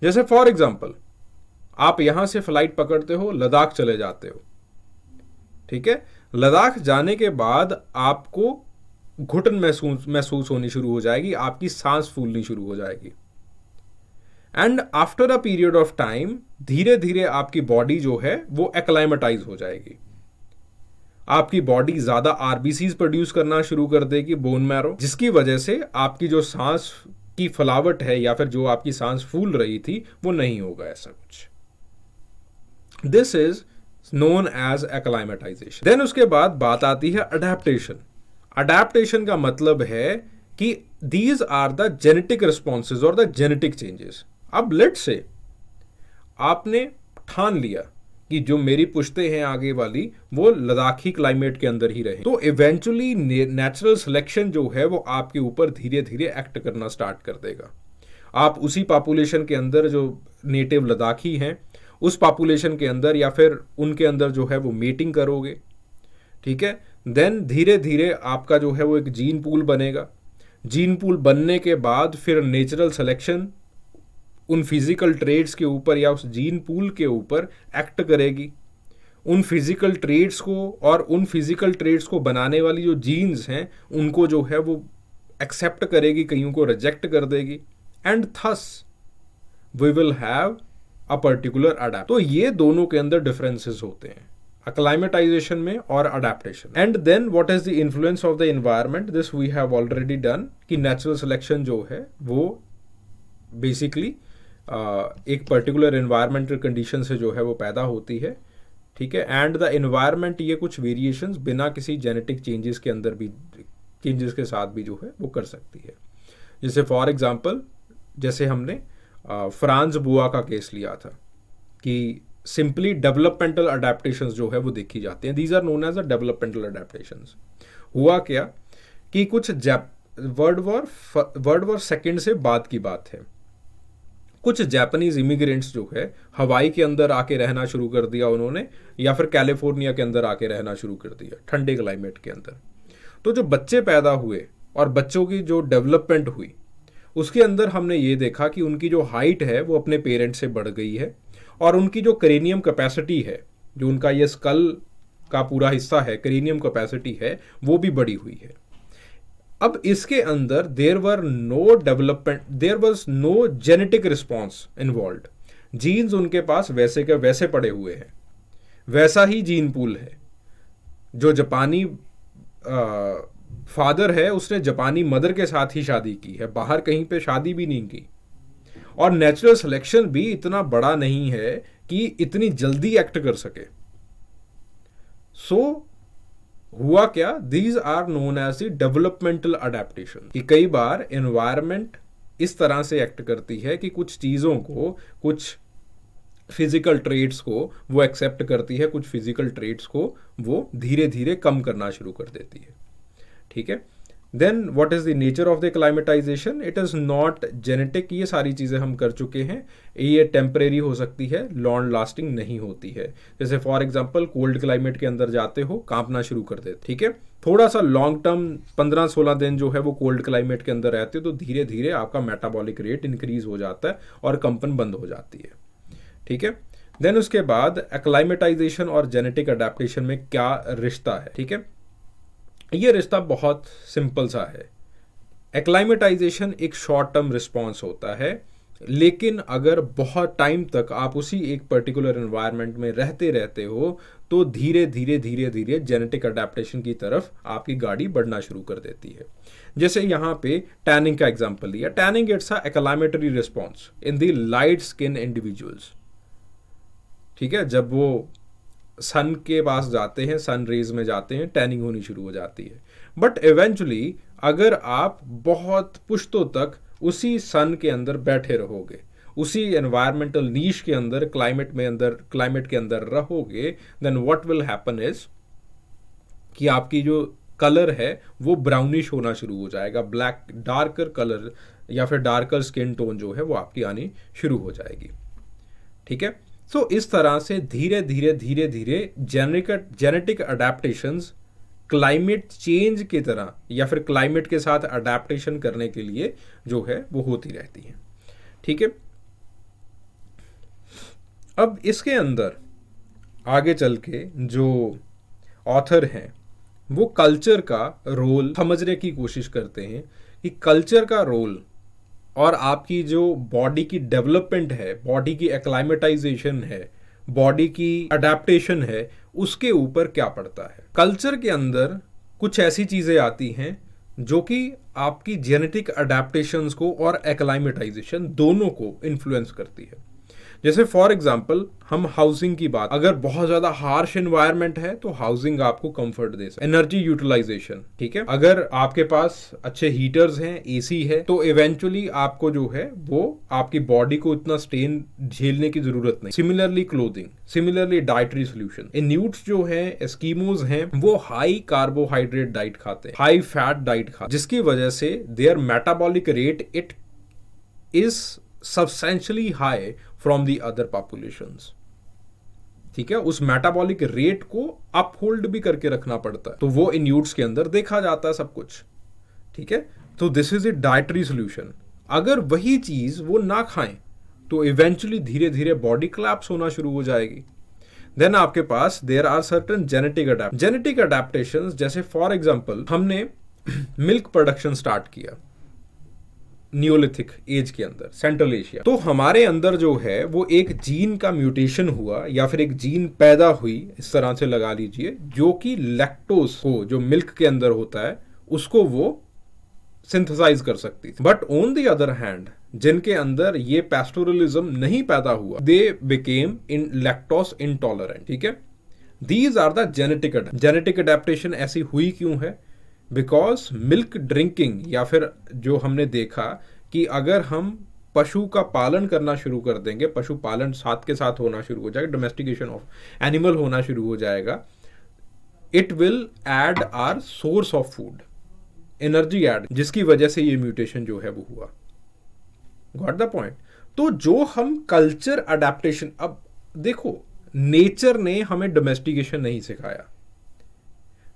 जैसे फॉर एग्जाम्पल, आप यहां से फ्लाइट पकड़ते हो, लद्दाख चले जाते हो। ठीक है, लद्दाख जाने के बाद आपको घुटन महसूस होनी शुरू हो जाएगी, आपकी सांस फूलनी शुरू हो जाएगी and after a period of time धीरे धीरे आपकी बॉडी जो है वो एक्लाइमेटाइज हो जाएगी। आपकी बॉडी ज़्यादा आरबीसीज प्रोड्यूस करना शुरू कर देगी, बोन मैरो, जिसकी वजह से आपकी जो सांस की फलावट है या फिर जो आपकी सांस फूल रही थी वो नहीं होगा ऐसा कुछ। This is known as acclimatization. Then उसके बाद बात आती है अडेप्टेशन। अडेप्टेशन का मतलब है कि these are the genetic responses और द जेनेटिक चेंजेस। अब लेट्स से आपने ठान लिया कि जो मेरी पुश्ते हैं आगे वाली वो लद्दाखी क्लाइमेट के अंदर ही रहे, तो इवेंचुअली नेचुरल सिलेक्शन जो है वो आपके ऊपर धीरे धीरे एक्ट करना स्टार्ट कर देगा। आप उसी पॉपुलेशन के अंदर जो नेटिव लद्दाखी हैं उस पॉपुलेशन के अंदर या फिर उनके अंदर जो है वो मीटिंग करोगे, ठीक है। देन धीरे धीरे आपका जो है वो एक जीन पूल बनेगा। जीन पूल बनने के बाद फिर नेचुरल सिलेक्शन उन फिजिकल ट्रेड्स के ऊपर या उस जीन पूल के ऊपर एक्ट करेगी। उन फिजिकल ट्रेड्स को और उन फिजिकल ट्रेड्स को बनाने वाली जो जीन्स हैं उनको जो है वो एक्सेप्ट करेगी, कईयों को रिजेक्ट कर देगी, and thus we will have a particular adapt. तो ये दोनों के अंदर डिफरेंसेस होते हैं, अक्लाइमेटाइजेशन में और adaptation. And then what is the influence of the environment, this we have already done कि नेचुरल सिलेक्शन जो है वो बेसिकली एक पर्टिकुलर एनवायरमेंटल कंडीशन से जो है वो पैदा होती है, ठीक है। एंड द एनवायरनमेंट ये कुछ वेरिएशंस बिना किसी जेनेटिक चेंजेस के अंदर भी, चेंजेस के साथ भी जो है वो कर सकती है। जैसे फॉर एग्जांपल जैसे हमने फ्रांज बुआ का केस लिया था कि सिंपली डेवलपमेंटल अडेप्टेशंस जो है वो देखी जाती हैं। These are known as a developmental adaptations. हुआ क्या कि कुछ वर्ल्ड वॉर सेकेंड से बाद की बात है, कुछ जापानीज इमिग्रेंट्स जो है हवाई के अंदर आके रहना शुरू कर दिया उन्होंने, या फिर कैलिफोर्निया के अंदर आके रहना शुरू कर दिया ठंडे क्लाइमेट के अंदर। तो जो बच्चे पैदा हुए और बच्चों की जो डेवलपमेंट हुई उसके अंदर हमने ये देखा कि उनकी जो हाइट है वो अपने पेरेंट्स से बढ़ गई है, और उनकी जो क्रेनियम कैपेसिटी है, जो उनका ये स्कल का पूरा हिस्सा है, क्रेनियम कैपेसिटी है, वो भी बढ़ी हुई है। अब इसके अंदर there were no development, there was no genetic response involved. Genes उनके पास वैसे के वैसे पड़े हुए हैं, वैसा ही जीन पूल है। जो जापानी फादर है उसने जापानी मदर के साथ ही शादी की है, बाहर कहीं पे शादी भी नहीं की, और नेचुरल सिलेक्शन भी इतना बड़ा नहीं है कि इतनी जल्दी एक्ट कर सके। सो हुआ क्या, these are known as the developmental adaptation, कि कई बार एनवायरनमेंट इस तरह से एक्ट करती है कि कुछ चीज़ों को, कुछ फिजिकल ट्रेड्स को वो एक्सेप्ट करती है, कुछ फिजिकल ट्रेड्स को वो धीरे धीरे कम करना शुरू कर देती है, ठीक है। Then what is the nature of the climatization, it is not genetic. ये सारी चीज़ें हम कर चुके हैं। ये टेम्परेरी हो सकती है, लॉन्ग लास्टिंग नहीं होती है। जैसे फॉर एग्जांपल कोल्ड क्लाइमेट के अंदर जाते हो, कांपना शुरू कर देते, ठीक है। थोड़ा सा लॉन्ग टर्म 15-16 दिन जो है वो कोल्ड क्लाइमेट के अंदर रहते हो, तो धीरे धीरे आपका मेटाबॉलिक रेट इंक्रीज हो जाता है और कंपन बंद हो जाती है, ठीक है। देन उसके बाद एक्लाइमेटाइजेशन और जेनेटिक अडेप्टेशन में क्या रिश्ता है, ठीक है। ये रिश्ता बहुत सिंपल सा है। एक्लाइमेटाइजेशन एक शॉर्ट टर्म रिस्पॉन्स होता है, लेकिन अगर बहुत टाइम तक आप उसी एक पर्टिकुलर एनवायरनमेंट में रहते रहते हो तो धीरे धीरे धीरे धीरे जेनेटिक अडेप्टेशन की तरफ आपकी गाड़ी बढ़ना शुरू कर देती है। जैसे यहाँ पे टैनिंग का एग्जांपल लिया। Tanning it's a acclimatory response in the light skin individuals, ठीक है। जब वो सन के पास जाते हैं, सन रेज में जाते हैं, टैनिंग होनी शुरू हो जाती है। बट इवेंचुअली अगर आप बहुत पुश्तों तक उसी सन के अंदर बैठे रहोगे, उसी एनवायरमेंटल नीश के अंदर, क्लाइमेट के अंदर रहोगे, then what will happen is कि आपकी जो कलर है वो ब्राउनिश होना शुरू हो जाएगा, ब्लैक डार्कर कलर या फिर डार्कर स्किन टोन जो है वो आपकी आनी शुरू हो जाएगी, ठीक है। सो इस तरह से धीरे धीरे धीरे धीरे जेनेटिक अडेप्टेशंस क्लाइमेट चेंज की तरह या फिर क्लाइमेट के साथ अडेप्टेशन करने के लिए जो है वो होती रहती है, ठीक है। अब इसके अंदर आगे चल के जो ऑथर हैं वो कल्चर का रोल समझने की कोशिश करते हैं कि कल्चर का रोल और आपकी जो बॉडी की डेवलपमेंट है, बॉडी की एक्लाइमेटाइजेशन है, बॉडी की अडेप्टेशन है, उसके ऊपर क्या पड़ता है। कल्चर के अंदर कुछ ऐसी चीजें आती हैं जो कि आपकी जेनेटिक अडेप्टेशंस को और एक्लाइमेटाइजेशन दोनों को इन्फ्लुएंस करती है। जैसे फॉर एग्जांपल हम हाउसिंग की बात, अगर बहुत ज्यादा हार्श एनवायरनमेंट है तो हाउसिंग आपको कंफर्ट दे सकती है। एनर्जी यूटिलाइजेशन, ठीक है, अगर आपके पास अच्छे हीटर्स हैं, एसी है, तो इवेंचुअली आपको जो है वो आपकी बॉडी को इतना स्ट्रेन झेलने की जरूरत नहीं। Similarly clothing, similarly dietary solution. Inuits जो है, एस्कीमोज हैं, वो हाई कार्बोहाइड्रेट डाइट खाते हैं, हाई फैट डाइट खाते हैं, जिसकी वजह से their metabolic rate it is substantially high from the other populations। ठीक है, उस मेटाबॉलिक रेट को अपहोल्ड भी करके रखना पड़ता है, तो वो इन्यूट्स के अंदर देखा जाता है सब कुछ। ठीक है, तो this is a dietary solution. अगर वही चीज वो ना खाएं तो इवेंचुअली धीरे धीरे बॉडी कोलैप्स होना शुरू हो जाएगी। देन आपके पास there are certain genetic adaptations, जैसे फॉर एग्जांपल हमने मिल्क प्रोडक्शन स्टार्ट किया नियोलिथिक एज के अंदर, सेंट्रल एशिया, तो हमारे अंदर जो है वो एक जीन का म्यूटेशन हुआ या फिर एक जीन पैदा हुई, इस तरह से लगा लीजिए, जो कि लैक्टोज को, जो मिल्क के अंदर होता है, उसको वो सिंथेसाइज कर सकती थी। But on the other hand जिनके अंदर ये पैस्टोरलिज्म नहीं पैदा हुआ, they became in lactose intolerant. ठीक है, these are the genetic adaptation. ऐसी हुई क्यों है? बिकॉज मिल्क ड्रिंकिंग, या फिर जो हमने देखा कि अगर हम पशु का पालन करना शुरू कर देंगे, पशुपालन साथ के साथ होना शुरू हो जाएगा, डोमेस्टिकेशन ऑफ एनिमल होना शुरू हो जाएगा, it will add our source of food, energy add, जिसकी वजह से ये म्यूटेशन जो है वो हुआ। Got the point? तो जो हम कल्चर अडेप्टेशन, अब देखो, नेचर ने हमें डोमेस्टिकेशन नहीं सिखाया,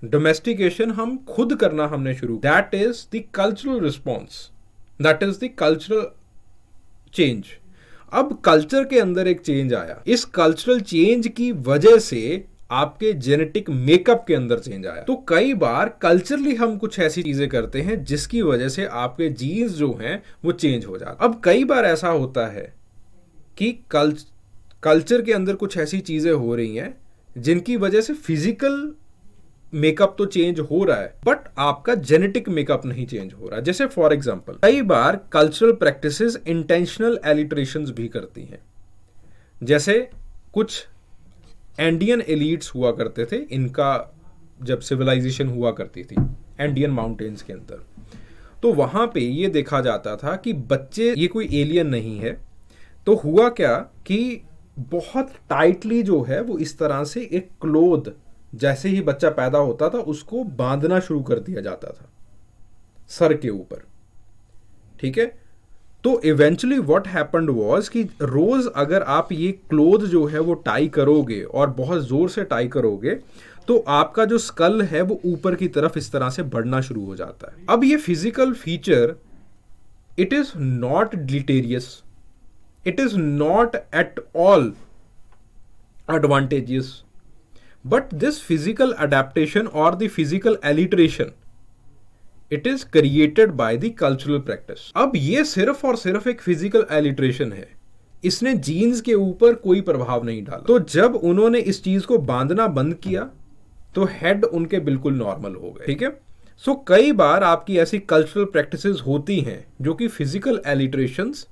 डोमेस्टिकेशन हम खुद करना हमने शुरू। That is the cultural response, that is the cultural change. अब कल्चर के अंदर एक चेंज आया, इस कल्चरल चेंज की वजह से आपके जेनेटिक मेकअप के अंदर चेंज आया। तो कई बार कल्चरली हम कुछ ऐसी चीजें करते हैं जिसकी वजह से आपके जीन्स जो हैं वो चेंज हो जाते। अब कई बार ऐसा होता है कि कल्चर के अंदर कुछ ऐसी चीजें हो रही हैं जिनकी वजह से फिजिकल मेकअप तो चेंज हो रहा है, बट आपका जेनेटिक मेकअप नहीं चेंज हो रहा। जैसे फॉर एग्जांपल कई बार कल्चरल प्रैक्टिसेस इंटेंशनल एलिटरेशंस भी करती हैं। जैसे कुछ एंडियन एलिट्स हुआ करते थे, इनका जब सिविलाइजेशन हुआ करती थी एंडियन माउंटेन्स के अंदर, तो वहां पे ये देखा जाता था कि बच्चे, ये कोई एलियन नहीं है, तो हुआ क्या कि बहुत टाइटली जो है वो इस तरह से एक क्लोथ, जैसे ही बच्चा पैदा होता था उसको बांधना शुरू कर दिया जाता था सर के ऊपर। ठीक है, तो इवेंचुअली व्हाट हैपेंड वाज कि रोज अगर आप ये क्लोथ जो है वो टाई करोगे और बहुत जोर से टाई करोगे, तो आपका जो स्कल है वो ऊपर की तरफ इस तरह से बढ़ना शुरू हो जाता है। अब ये physical feature, it is not deleterious, it is not at all advantageous, but this physical adaptation or the physical alliteration, it is created by the cultural practice। अब ये सिर्फ और सिर्फ एक physical alliteration है, इसने जीन्स के ऊपर कोई प्रभाव नहीं डाला। तो जब उन्होंने इस चीज को बांधना बंद किया तो हेड उनके बिल्कुल नॉर्मल हो गए। ठीक है, सो कई बार आपकी ऐसी कल्चरल प्रैक्टिसेस होती हैं जो कि फिजिकल एलिटरेशंस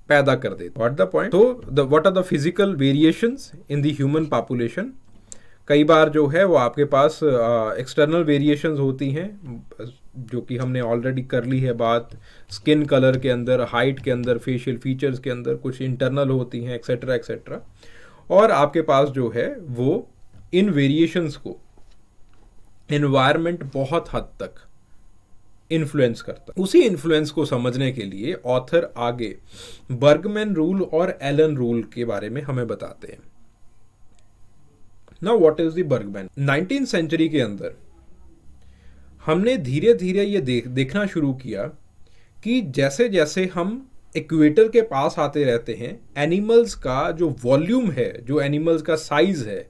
पैदा कर देते। What the point? तो what are the physical variations in the human population? कई बार जो है वो आपके पास एक्सटर्नल वेरिएशंस होती हैं, जो कि हमने ऑलरेडी कर ली है बात। स्किन कलर के अंदर, हाइट के अंदर, फेशियल फीचर्स के अंदर कुछ इंटरनल होती हैं, एक्सेट्रा एक्सेट्रा। और आपके पास जो है वो इन वेरिएशंस को एनवायरनमेंट बहुत हद तक इन्फ्लुएंस करता है। उसी इन्फ्लुएंस को समझने के लिए ऑथर आगे बर्गमैन रूल और एलन रूल के बारे में हमें बताते हैं। Now what is the Bergman? 19th century के अंदर हमने धीरे धीरे ये देखना शुरू किया कि जैसे जैसे हम इक्वेटर के पास आते रहते हैं, एनिमल्स का जो वॉल्यूम है, जो एनिमल्स का साइज है,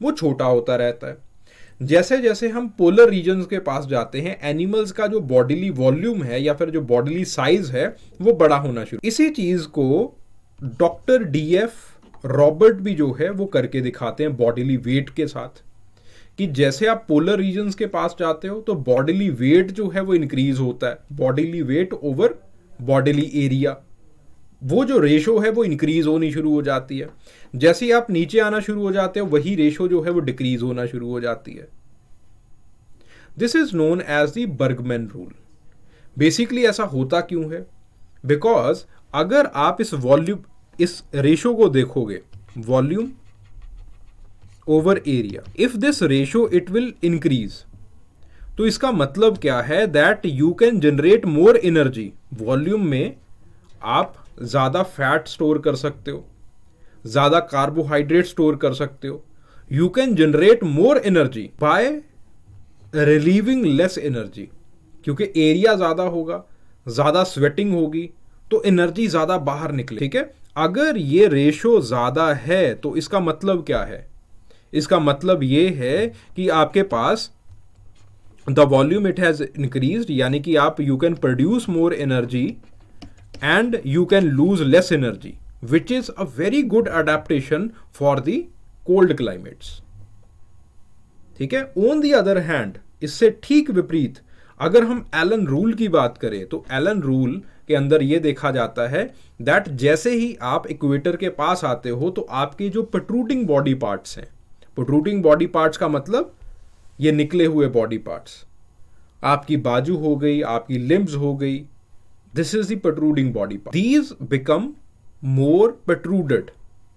वो छोटा होता रहता है। जैसे जैसे हम पोलर रीजन्स के पास जाते हैं, एनिमल्स का जो बॉडीली वॉल्यूम है या फिर जो बॉडीली साइज है वो बड़ा होना शुरू। इसी चीज को डॉक्टर DF रॉबर्ट भी जो है वो करके दिखाते हैं बॉडीली वेट के साथ, कि जैसे आप पोलर रीजन्स के पास जाते हो तो बॉडीली वेट जो है वो इंक्रीज होता है, bodily weight over bodily area, वो जो रेशो है वो इंक्रीज होनी शुरू हो जाती है। जैसे ही आप नीचे आना शुरू हो जाते हो वही रेशो जो है वो डिक्रीज होना शुरू हो जाती है। This is known as the Bergman rule. Basically ऐसा होता क्यों है? बिकॉज अगर आप इस रेशो को देखोगे, volume over area, if this ratio it will increase, तो इसका मतलब क्या है? That you can generate more energy. Volume में आप ज्यादा फैट स्टोर कर सकते हो, ज्यादा कार्बोहाइड्रेट स्टोर कर सकते हो। You can generate more energy by relieving less energy, क्योंकि एरिया ज्यादा होगा, ज्यादा स्वेटिंग होगी तो एनर्जी ज्यादा बाहर निकले। ठीक है, अगर ये रेशो ज्यादा है तो इसका मतलब क्या है? इसका मतलब ये है कि आपके पास the volume it has increased, यानी कि आप you can produce more energy and you can lose less energy, which is a very good adaptation for the cold climates. ठीक है, ऑन द अदर हैंड, इससे ठीक विपरीत अगर हम एलन रूल की बात करें तो एलन रूल के अंदर यह देखा जाता है दैट जैसे ही आप इक्वेटर के पास आते हो तो आपके जो प्रोट्रूडिंग बॉडी पार्ट्स हैं, प्रोट्रूडिंग बॉडी पार्ट्स का मतलब ये निकले हुए बॉडी पार्ट्स, आपकी बाजू हो गई, आपकी लिम्ब्स हो गई, this is the protruding body part, these become more protruded,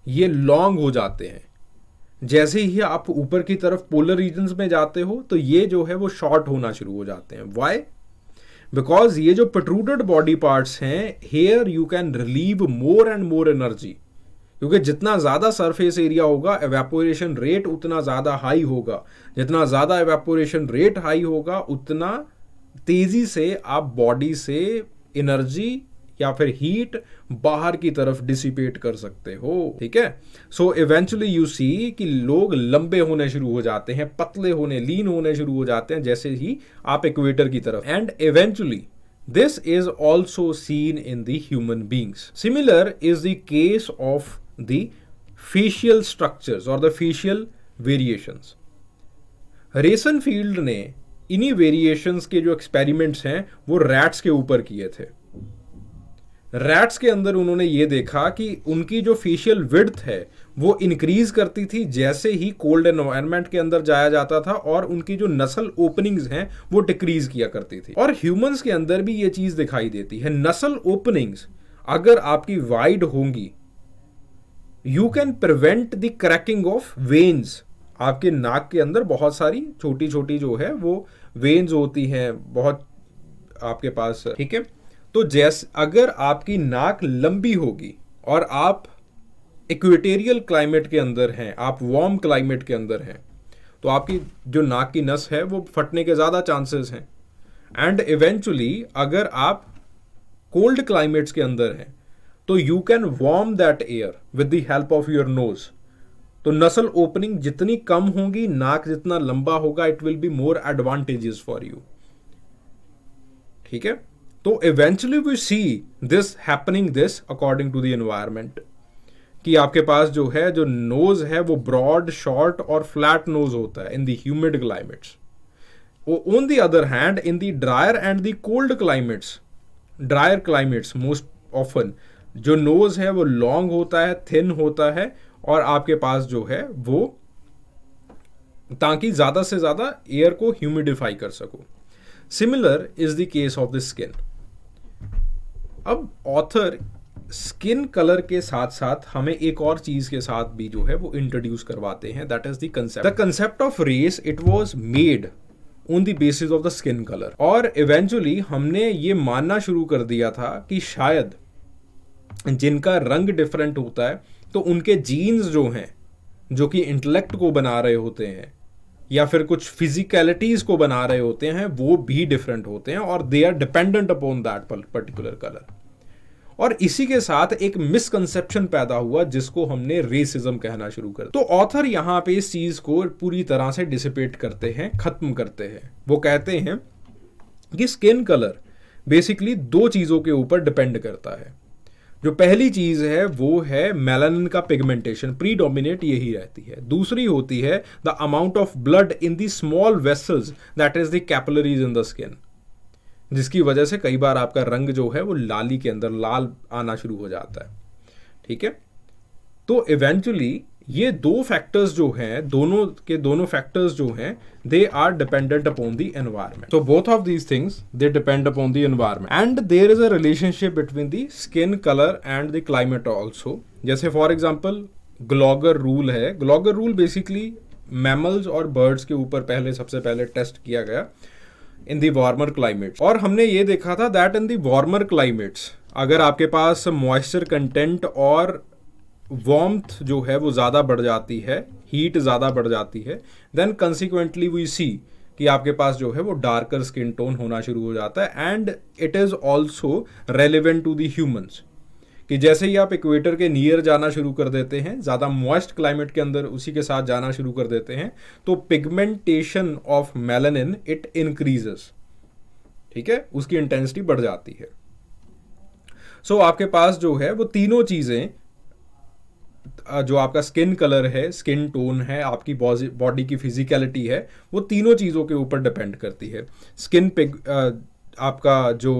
ये लॉन्ग हो जाते हैं। जैसे ही आप ऊपर की तरफ पोलर रीजन्स में जाते हो तो ये जो है वो शॉर्ट होना शुरू हो जाते हैं। व्हाई? बिकॉज ये जो प्रोट्रूडेड बॉडी पार्ट्स हैं, here you can relieve more and more energy, क्योंकि जितना ज़्यादा सरफेस एरिया होगा एवेपोरेशन रेट उतना ज़्यादा हाई होगा, जितना ज़्यादा एवेपोरेशन रेट हाई होगा उतना तेज़ी से आप बॉडी से एनर्जी या फिर हीट बाहर की तरफ डिसिपेट कर सकते हो। ठीक है, सो इवेंचुअली यू सी कि लोग लंबे होने शुरू हो जाते हैं, पतले होने, लीन होने शुरू हो जाते हैं जैसे ही आप इक्वेटर की तरफ, and eventually this is also seen in the human beings. Similar is the case of the facial structures or the facial variations. रेसनफील्ड ने इन्हीं वेरिएशंस के जो एक्सपेरिमेंट्स हैं वो रैट्स के ऊपर किए थे। रैट्स के अंदर उन्होंने ये देखा कि उनकी जो फेशियल विड्थ है वो इंक्रीज करती थी जैसे ही कोल्ड एनवायरनमेंट के अंदर जाया जाता था, और उनकी जो नसल ओपनिंग्स हैं वो डिक्रीज किया करती थी। और ह्यूमंस के अंदर भी ये चीज दिखाई देती है। नसल ओपनिंग्स अगर आपकी वाइड होंगी, you can prevent the cracking of veins. आपके नाक के अंदर बहुत सारी छोटी छोटी जो है वो वेन्स होती हैं बहुत आपके पास। ठीक है, तो जैसे अगर आपकी नाक लंबी होगी और आप इक्वेटेरियल क्लाइमेट के अंदर हैं, आप वार्म क्लाइमेट के अंदर हैं, तो आपकी जो नाक की नस है वो फटने के ज़्यादा चांसेस हैं। एंड इवेंचुअली अगर आप कोल्ड क्लाइमेट्स के अंदर हैं तो you can warm that air with the help of your nose. तो नसल ओपनिंग जितनी कम होगी, नाक जितना लंबा होगा, it will be more advantages for you. ठीक है, तो eventually we see this happening this according to the environment, कि आपके पास जो है जो नोज है वो ब्रॉड, शॉर्ट और फ्लैट नोज होता है in the humid climates. On the other hand in the drier and the cold climates, drier climates most often जो नोज है वो लॉन्ग होता है, थिन होता है, और आपके पास जो है वो ताकि ज्यादा से ज्यादा एयर को ह्यूमिडिफाई कर सको। Similar is the case of the skin. अब ऑथर स्किन कलर के साथ साथ हमें एक और चीज के साथ भी जो है वो इंट्रोड्यूस करवाते हैं, that is the concept. The concept of race it was made on the basis of the skin colour. और इवेंचुअली हमने ये मानना शुरू कर दिया था कि शायद जिनका रंग डिफरेंट होता है तो उनके जीन्स जो हैं, जो कि इंटेलेक्ट को बना रहे होते हैं या फिर कुछ फिजिकलिटीज को बना रहे होते हैं, वो भी डिफरेंट होते हैं और they are dependent upon that particular colour. और इसी के साथ एक मिसकंसेप्शन पैदा हुआ जिसको हमने रेसिज्म कहना शुरू कर। तो ऑथर यहाँ पे इस चीज को पूरी तरह से डिसिपेट करते हैं, खत्म करते हैं। वो कहते हैं कि स्किन कलर बेसिकली दो चीजों के ऊपर डिपेंड करता है। जो पहली चीज है वो है मेलानिन का पिगमेंटेशन, प्रीडोमिनेट यही रहती है। दूसरी होती है the amount of blood in the small vessels that is the capillaries in the skin, जिसकी वजह से कई बार आपका रंग जो है वो लाली के अंदर लाल आना शुरू हो जाता है। ठीक है, तो इवेंचुअली ये दो फैक्टर्स जो हैं, दोनों के दोनों फैक्टर्स जो हैं, they are dependent upon the environment. so both of these things they depend upon the environment and there is a relationship between the skin color and the climate also। जैसे for example ग्लॉगर rule है। ग्लॉगर rule basically mammals और birds के ऊपर सबसे पहले test किया गया इन दी warmer climates, और हमने ये देखा था that in the warmer climates अगर आपके पास मॉइस्चर कंटेंट और वार्मथ जो है वो ज़्यादा बढ़ जाती है, हीट ज़्यादा बढ़ जाती है, देन कंसिक्वेंटली वी सी कि आपके पास जो है वो डार्कर स्किन टोन होना शुरू हो जाता है। And it is also relevant to the humans कि जैसे ही आप इक्वेटर के नियर जाना शुरू कर देते हैं, ज़्यादा मॉइस्ट क्लाइमेट के अंदर उसी के साथ जाना शुरू कर देते हैं, तो pigmentation of melanin it increases. ठीक है, उसकी इंटेंसिटी बढ़ जाती है। सो आपके पास जो है वो तीनों चीज़ें, जो आपका स्किन कलर है, स्किन टोन है, आपकी बॉडी की फिजिकलिटी है, वो तीनों चीज़ों के ऊपर डिपेंड करती है। स्किन पे आपका जो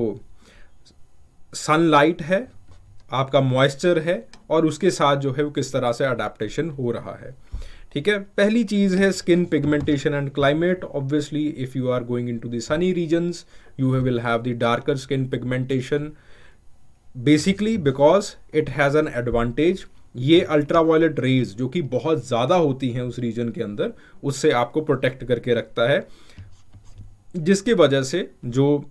सनलाइट है, आपका मॉइस्चर है, और उसके साथ जो है वो किस तरह से अडेप्टेशन हो रहा है। ठीक है, पहली चीज़ है skin pigmentation and climate. Obviously if you are going into the sunny regions you will have the darker skin pigmentation, basically because it has an advantage. ये अल्ट्रावायलेट रेज जो कि बहुत ज़्यादा होती हैं उस रीजन के अंदर, उससे आपको प्रोटेक्ट करके रखता है, जिसकी वजह से जो,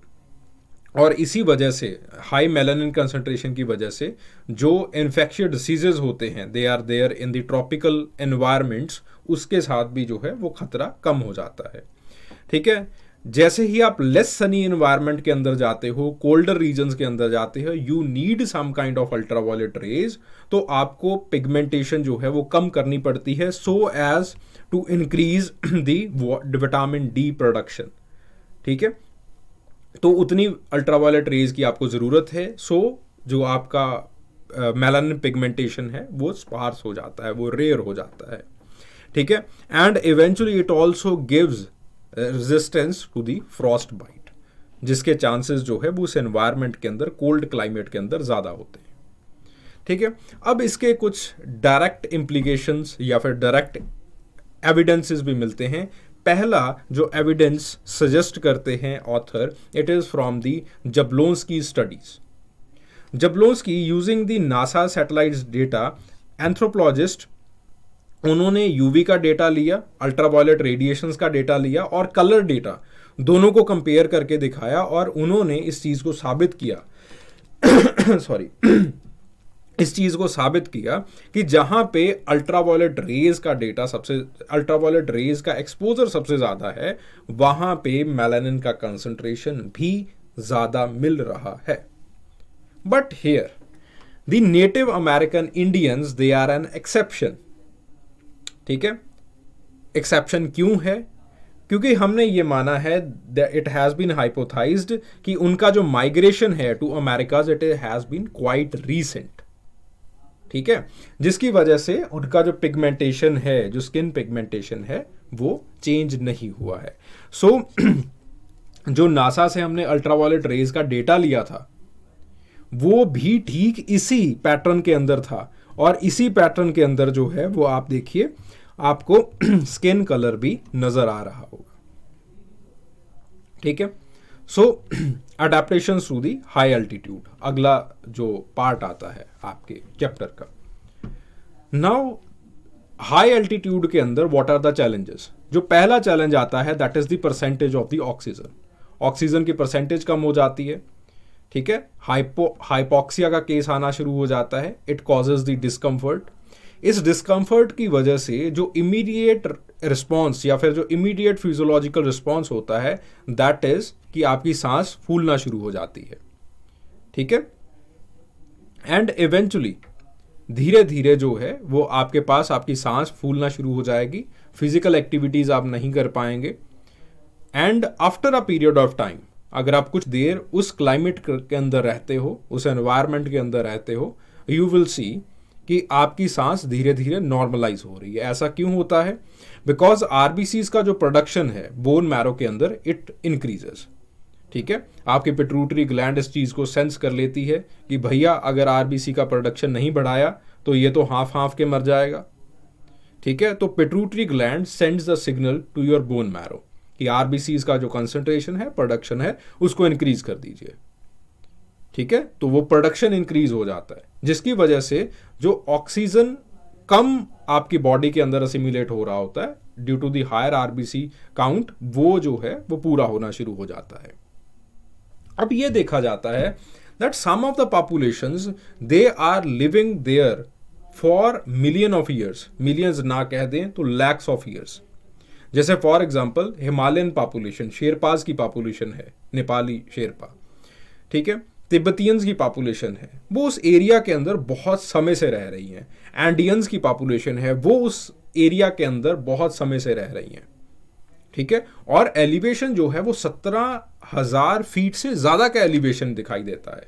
और इसी वजह से हाई मेलानिन कंसंट्रेशन की वजह से जो इन्फेक्शियस डिसीजेज होते हैं they are there in the tropical environments, उसके साथ भी जो है वो खतरा कम हो जाता है। ठीक है, जैसे ही आप लेस सनी एनवायरनमेंट के अंदर जाते हो, कोल्डर रीजन्स के अंदर जाते हो, you need some kind of ultraviolet rays, तो आपको पिगमेंटेशन जो है वो कम करनी पड़ती है so as to increase the vitamin D production. ठीक है, तो उतनी अल्ट्रावायलेट रेज की आपको ज़रूरत है, सो जो आपका मेलानिन पिगमेंटेशन है वो स्पार्स हो जाता है, वो रेयर हो जाता है। ठीक है, and eventually it also gives resistance to the frostbite, जिसके चांसेस जो है वो उस एनवायरनमेंट के अंदर, कोल्ड क्लाइमेट के अंदर ज़्यादा होते हैं। ठीक है, अब इसके कुछ डायरेक्ट इम्प्लीकेशंस या फिर डायरेक्ट एविडेंसेस भी मिलते हैं। पहला जो एविडेंस सजेस्ट करते हैं author, it is from the Jablonski studies. Jablonski using the NASA satellites data, anthropologist, उन्होंने यूवी का डेटा लिया, अल्ट्रावायलेट रेडिएशंस का डेटा लिया और कलर डेटा, दोनों को कंपेयर करके दिखाया, और उन्होंने इस चीज़ को साबित किया सॉरी इस चीज़ को साबित किया कि जहाँ पे अल्ट्रावायलेट रेज का डेटा अल्ट्रावायलेट रेज का एक्सपोजर सबसे ज़्यादा है, वहाँ पे मेलानिन का कंसंट्रेशन भी ज़्यादा मिल रहा है। But here the native American Indians they are an exception. ठीक है, एक्सेप्शन क्यों है? क्योंकि हमने ये माना है that it has been hypothesized कि उनका जो माइग्रेशन है to Americas it has been quite recent. ठीक है, जिसकी वजह से उनका जो पिगमेंटेशन है, जो स्किन पिगमेंटेशन है, वो चेंज नहीं हुआ है। सो जो नासा से हमने अल्ट्रावायलेट रेज का डेटा लिया था वो भी ठीक इसी पैटर्न के अंदर था, और इसी पैटर्न के अंदर जो है वो आप देखिए आपको स्किन कलर भी नजर आ रहा होगा। ठीक है, so adaptation to the high altitude अगला जो पार्ट आता है आपके चैप्टर का। नाउ हाई अल्टीट्यूड के अंदर व्हाट आर द चैलेंजेस? जो पहला चैलेंज आता है that is the percentage of the oxygen. Oxygen की परसेंटेज कम हो जाती है। ठीक है, हाइपोक्सिया का केस आना शुरू हो जाता है। It causes the discomfort. इस डिस्कम्फर्ट की वजह से जो इमीडिएट रिस्पॉन्स या फिर जो इमीडिएट फिजियोलॉजिकल रिस्पॉन्स होता है दैट इज कि आपकी सांस फूलना शुरू हो जाती है। ठीक है, एंड इवेंचुअली धीरे धीरे जो है वो आपके पास आपकी सांस फूलना शुरू हो जाएगी, फिजिकल एक्टिविटीज आप नहीं कर पाएंगे, and after a period of time अगर आप कुछ देर उस क्लाइमेट के अंदर रहते हो, उस एनवायरनमेंट के अंदर रहते हो, यू विल सी कि आपकी सांस धीरे धीरे नॉर्मलाइज हो रही है। ऐसा क्यों होता है? बिकॉज आरबीसीज का जो प्रोडक्शन है बोन मैरो के अंदर, इट इंक्रीजेस। ठीक है, आपकी पिट्यूटरी ग्लैंड इस चीज़ को सेंस कर लेती है कि भैया अगर आरबीसी का प्रोडक्शन नहीं बढ़ाया तो ये तो हाफ हाफ के मर जाएगा। ठीक है, तो pituitary gland sends the signal to your bone marrow कि आरबीसीज का जो कंसंट्रेशन है, प्रोडक्शन है, उसको इंक्रीज कर दीजिए। ठीक है, तो वो प्रोडक्शन इंक्रीज हो जाता है, जिसकी वजह से जो ऑक्सीजन कम आपकी बॉडी के अंदर असिमिलेट हो रहा होता है due to the higher RBC count, वो जो है वो पूरा होना शुरू हो जाता है। अब ये देखा जाता है that some of the populations they are living there for million of years, millions ना कह दें तो लैक्स ऑफ ईयर्स। जैसे for example Himalayan population, Sherpas की पॉपुलेशन है, नेपाली शेरपा। ठीक है, तिब्बतियंस की पॉपुलेशन है, वो उस एरिया के अंदर बहुत समय से रह रही हैं। एंडियंस की पॉपुलेशन है, वो उस एरिया के अंदर बहुत समय से रह रही हैं। ठीक है, और एलिवेशन जो है वो 17,000 फीट से ज़्यादा का एलिवेशन दिखाई देता है,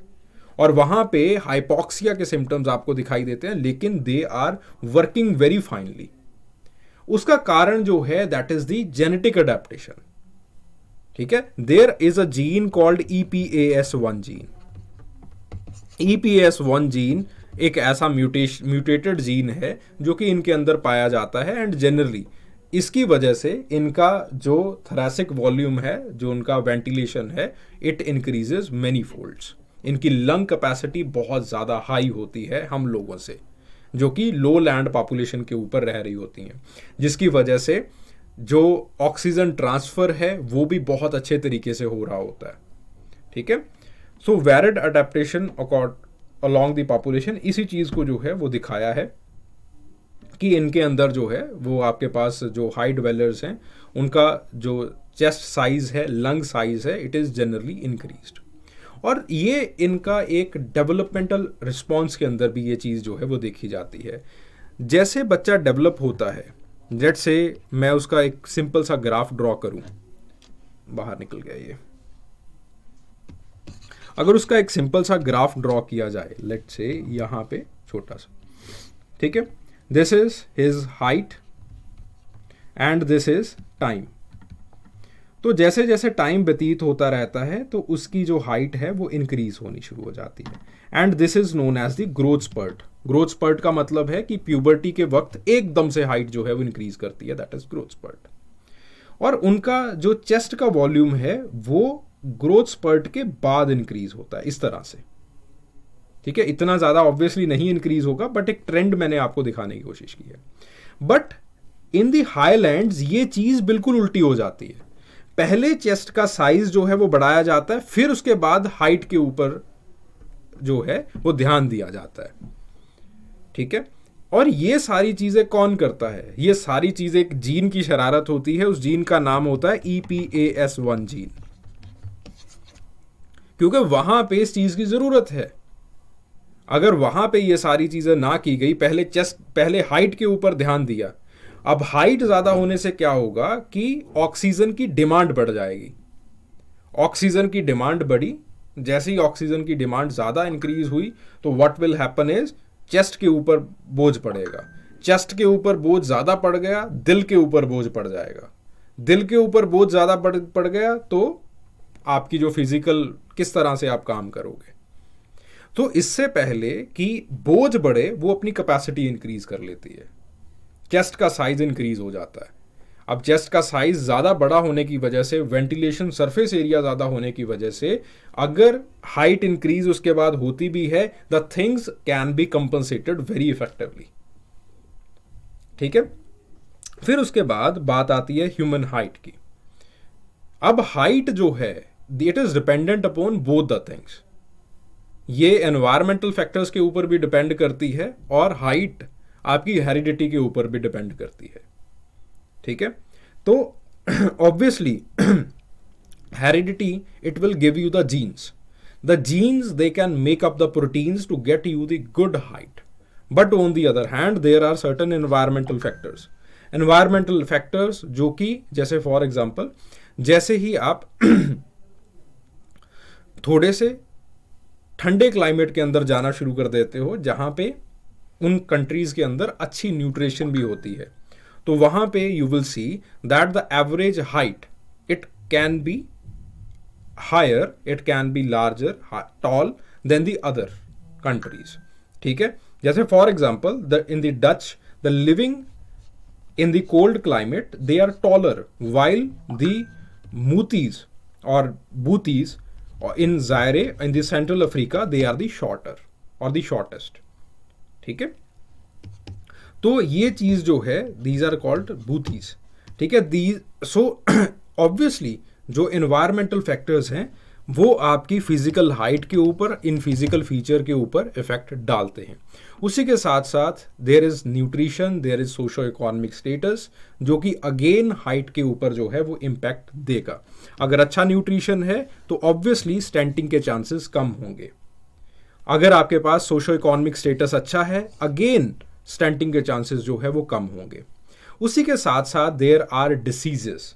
और वहाँ पे हाइपोक्सिया के सिम्टम्स आपको दिखाई देते हैं, लेकिन they are working very finely. उसका कारण जो है that is the genetic adaptation. ठीक है, there is a gene called EPAS1 gene. EPAS1 gene एक ऐसा म्यूटेटेड जीन है जो कि इनके अंदर पाया जाता है, एंड जनरली इसकी वजह से इनका जो थोरैसिक वॉल्यूम है, जो उनका वेंटिलेशन है, इट इंक्रीजेज मेनी फोल्ड्स। इनकी लंग कैपेसिटी बहुत ज़्यादा हाई होती है हम लोगों से, जो कि लो लैंड पॉपुलेशन के ऊपर रह रही होती हैं, जिसकी वजह से जो ऑक्सीजन ट्रांसफ़र है वो भी बहुत अच्छे तरीके से हो रहा होता है। ठीक है, so varied adaptation along the population, इसी चीज़ को जो है वो दिखाया है कि इनके अंदर जो है वो आपके पास जो हाई ड्वेलर्स हैं उनका जो चेस्ट साइज है, लंग साइज है, इट इज़ जनरली इंक्रीज्ड। और ये इनका एक डेवलपमेंटल रिस्पॉन्स के अंदर भी ये चीज़ जो है वो देखी जाती है। जैसे बच्चा डेवलप होता है, लेट्स से मैं उसका एक सिंपल सा ग्राफ ड्रॉ करूं, बाहर निकल गया ये, अगर उसका एक सिंपल सा ग्राफ ड्रॉ किया जाए, लेट्स से यहाँ पे छोटा सा, ठीक है, this is his height and this is time. तो जैसे जैसे टाइम व्यतीत होता रहता है तो उसकी जो हाइट है वो इंक्रीज होनी शुरू हो जाती है, and this is known as the growth spurt. Growth spurt का मतलब है कि प्यूबर्टी के वक्त एकदम से हाइट जो है वो इंक्रीज करती है, दैट इज ग्रोथ स्पर्ट। और उनका जो चेस्ट का वॉल्यूम है वो ग्रोथ स्पर्ट के बाद इंक्रीज होता है, इस तरह से। ठीक है, इतना ज्यादा ऑब्वियसली नहीं इंक्रीज होगा, बट एक ट्रेंड मैंने आपको दिखाने की कोशिश की है। बट इन दी हाईलैंड्स ये चीज बिल्कुल उल्टी हो जाती है। पहले चेस्ट का साइज जो है वो बढ़ाया जाता है, फिर उसके बाद हाइट के ऊपर जो है वो ध्यान दिया जाता है। ठीक है, और ये सारी चीजें कौन करता है? ये सारी चीजें एक जीन की शरारत होती है, उस जीन का नाम होता है EPAS1 जीन, क्योंकि वहां पे इस चीज की जरूरत है। अगर वहां पे ये सारी चीजें ना की गई, पहले हाइट के ऊपर ध्यान दिया, अब हाइट ज्यादा होने से क्या होगा कि ऑक्सीजन की डिमांड बढ़ जाएगी। ऑक्सीजन की डिमांड बढ़ी, जैसे ही ऑक्सीजन की डिमांड ज्यादा इंक्रीज हुई तो what will happen is chest के ऊपर बोझ पड़ेगा। चेस्ट के ऊपर बोझ ज्यादा पड़ गया, दिल के ऊपर बोझ पड़ जाएगा। दिल के ऊपर बोझ ज्यादा पड़ गया तो आपकी जो फिजिकल किस तरह से आप काम करोगे। तो इससे पहले कि बोझ बढ़े वो अपनी कैपेसिटी इंक्रीज कर लेती है, चेस्ट का साइज इंक्रीज हो जाता है। अब चेस्ट का साइज ज़्यादा बड़ा होने की वजह से, वेंटिलेशन सरफेस एरिया ज़्यादा होने की वजह से, अगर हाइट इंक्रीज उसके बाद होती भी है, the things can be compensated very effectively. ठीक है, फिर उसके बाद बात आती है ह्यूमन हाइट की। अब हाइट जो है it is dependent upon both the things. ये एनवायरमेंटल फैक्टर्स के ऊपर भी डिपेंड करती है और हाइट आपकी हेरिडिटी के ऊपर भी डिपेंड करती है। ठीक है, तो obviously heredity it will give you the genes they can make up the proteins to get you the good height, but on the other hand there are certain environmental factors जो कि जैसे for example जैसे ही आप थोड़े से ठंडे climate के अंदर जाना शुरू कर देते हो जहाँ पे उन कंट्रीज़ के अंदर अच्छी न्यूट्रिशन भी होती है, तो वहाँ पे you will see that the average height it can be higher, it can be larger, tall than the other countries. ठीक है, जैसे for example the in the Dutch the living in the cold climate they are taller, while the Mutis or Bhutis in Zaire in the Central Africa they are the shorter or the shortest। ठीक है, तो ये चीज जो है these are called Bhutis। ठीक है, these so obviously जो environmental factors हैं वो आपकी फिजिकल हाइट के ऊपर, इन फिजिकल फीचर के ऊपर इफेक्ट डालते हैं। उसी के साथ साथ there is nutrition, there is socio economic status, जो कि अगेन हाइट के ऊपर जो है वो इम्पैक्ट देगा। अगर अच्छा न्यूट्रिशन है तो ऑब्वियसली स्टेंटिंग के चांसेस कम होंगे। अगर आपके पास सोशो इकोनॉमिक स्टेटस अच्छा है, अगेन स्टेंटिंग के चांसेस जो है वो कम होंगे। उसी के साथ साथ देयर आर डिसीजेस,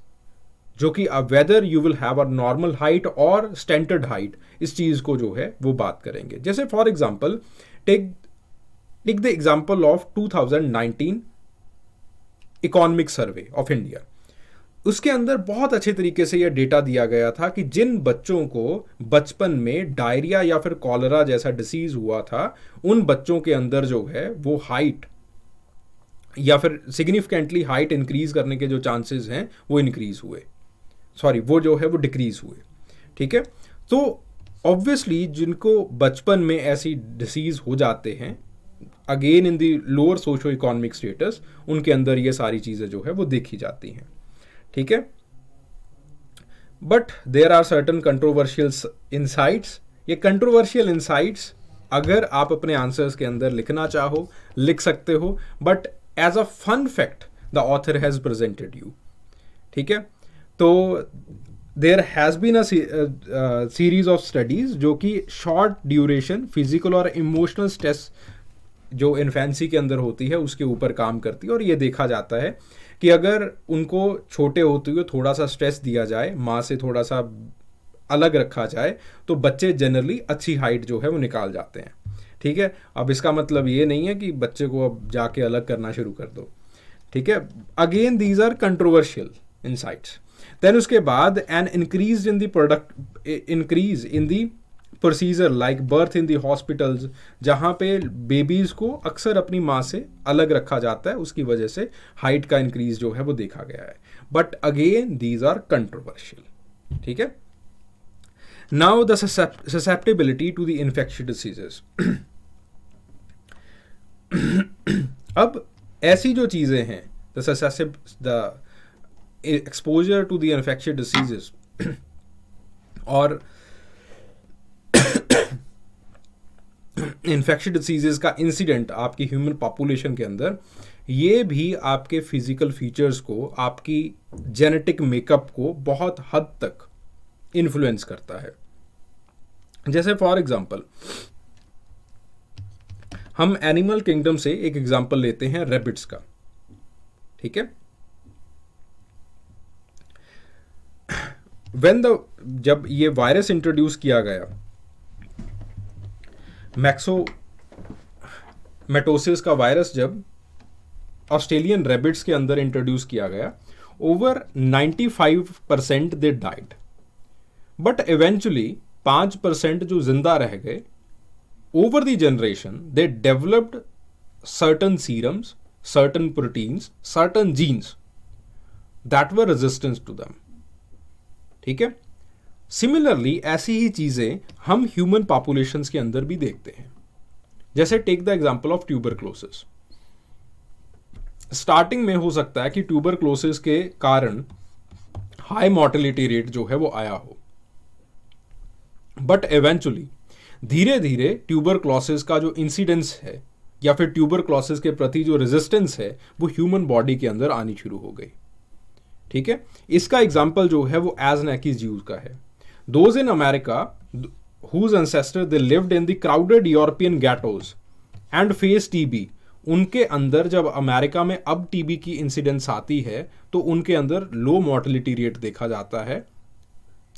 जो कि whether you will have a normal height और स्टेंटेड हाइट, इस चीज को जो है वो बात करेंगे। जैसे for example take the example of 2019 economic survey of India. उसके अंदर बहुत अच्छे तरीके से यह डेटा दिया गया था कि जिन बच्चों को बचपन में डायरिया या फिर कॉलरा जैसा डिसीज हुआ था, उन बच्चों के अंदर जो है वो हाइट या फिर सिग्निफिकेंटली हाइट इंक्रीज करने के जो चांसेस हैं वो इंक्रीज हुए, वो जो है वो डिक्रीज हुए। ठीक है, तो ऑब्वियसली जिनको बचपन में ऐसी डिसीज हो जाते हैं, again in the lower socio economic status, उनके अंदर ये सारी चीज़ें जो है वो देखी जाती हैं। ठीक है, but there are certain controversial insights. ये कंट्रोवर्शियल इनसाइट्स अगर आप अपने आंसर्स के अंदर लिखना चाहो लिख सकते हो, but as a fun fact the author has presented you. ठीक है, तो there has been a series of studies जो कि शॉर्ट ड्यूरेशन फिजिकल और इमोशनल स्ट्रेस जो इन्फेंसी के अंदर होती है उसके ऊपर काम करती है। और ये देखा जाता है कि अगर उनको छोटे होते हुए थोड़ा सा स्ट्रेस दिया जाए, माँ से थोड़ा सा अलग रखा जाए, तो बच्चे जनरली अच्छी हाइट जो है वो निकाल जाते हैं। ठीक है, अब इसका मतलब ये नहीं है कि बच्चे को अब जाके अलग करना शुरू कर दो। ठीक है, again these are controversial insights. Then उसके बाद an increase in the procedure like birth in the hospitals, जहाँ पे बेबीज को अक्सर अपनी माँ से अलग रखा जाता है, उसकी वजह से हाइट का इंक्रीज जो है वो देखा गया है। But again these are controversial. ठीक है, now the susceptibility to the infectious diseases. अब ऐसी जो चीज़ें हैं, the exposure to the infectious diseases और इन्फेक्शियस डिसीजेस का इंसिडेंट आपकी ह्यूमन पॉपुलेशन के अंदर, ये भी आपके फिजिकल फीचर्स को, आपकी जेनेटिक मेकअप को बहुत हद तक इन्फ्लुएंस करता है। जैसे फॉर एग्जांपल हम एनिमल किंगडम से एक एग्जांपल लेते हैं रैबिट्स का। ठीक है, जब ये वायरस इंट्रोड्यूस किया गया, मैक्सोमेटोसिस का वायरस जब ऑस्ट्रेलियन रैबिट्स के अंदर इंट्रोड्यूस किया गया, over 95% they died, but eventually 5% जो जिंदा रह गए, over the generation they developed certain serums, certain proteins, certain genes that were resistance to them. ठीक है, सिमिलरली ऐसी ही चीजें हम ह्यूमन पॉपुलेशंस के अंदर भी देखते हैं। जैसे take the example of tuberculosis. Starting में हो सकता है कि ट्यूबरक्लोसिस के कारण हाई मॉर्टेलिटी रेट जो है वो आया हो, बट इवेंचुअली धीरे धीरे ट्यूबरक्लोसिस का जो इंसिडेंस है या फिर ट्यूबरक्लोसिस के प्रति जो रेजिस्टेंस है वो ह्यूमन बॉडी के अंदर आनी शुरू हो गई। ठीक है, इसका एग्जाम्पल जो है वो एज़नैकीज ज्यूज का है। Those in America whose ancestors they lived in the crowded European ghettos and faced TB, उनके अंदर जब अमेरिका में अब टीबी की इंसिडेंस आती है तो उनके अंदर लो मॉर्टेलिटी रेट देखा जाता है।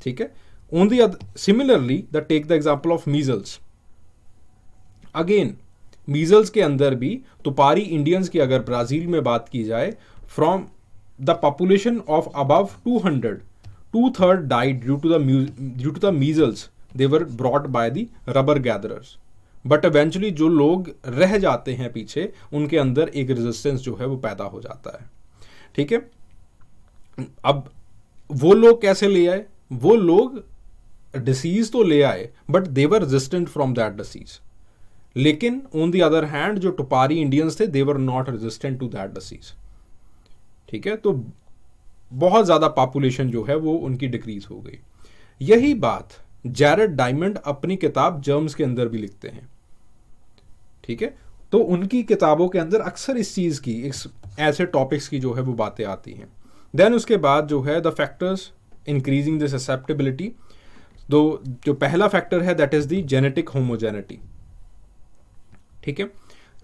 ठीक है, On the other, similarly, take the example of measles. Again measles के अंदर भी तुपारी इंडियंस की अगर ब्राज़ील में बात की जाए, from the population of above 200, 2/3 died due to the measles. They were brought by the rubber gatherers. But eventually जो लोग रह जाते हैं पीछे, उनके अंदर एक रेजिस्टेंस जो है वो पैदा हो जाता है. ठीक है, अब वो लोग कैसे ले आए? वो लोग डिसीज तो ले आए, but they were resistant from that disease. लेकिन ऑन द अदर हैंड जो टुपारी इंडियंस थे, they were not resistant to that disease. ठीक है, तो बहुत ज़्यादा पॉपुलेशन जो है वो उनकी डिक्रीज हो गई. यही बात जैरेड डायमंड अपनी किताब जर्म्स के अंदर भी लिखते हैं. ठीक है, तो उनकी किताबों के अंदर अक्सर इस चीज़ की, ऐसे टॉपिक्स की जो है वो बातें आती हैं. देन उसके बाद जो है the factors increasing the susceptibility. तो जो पहला फैक्टर है that is the genetic homogeneity. ठीक है,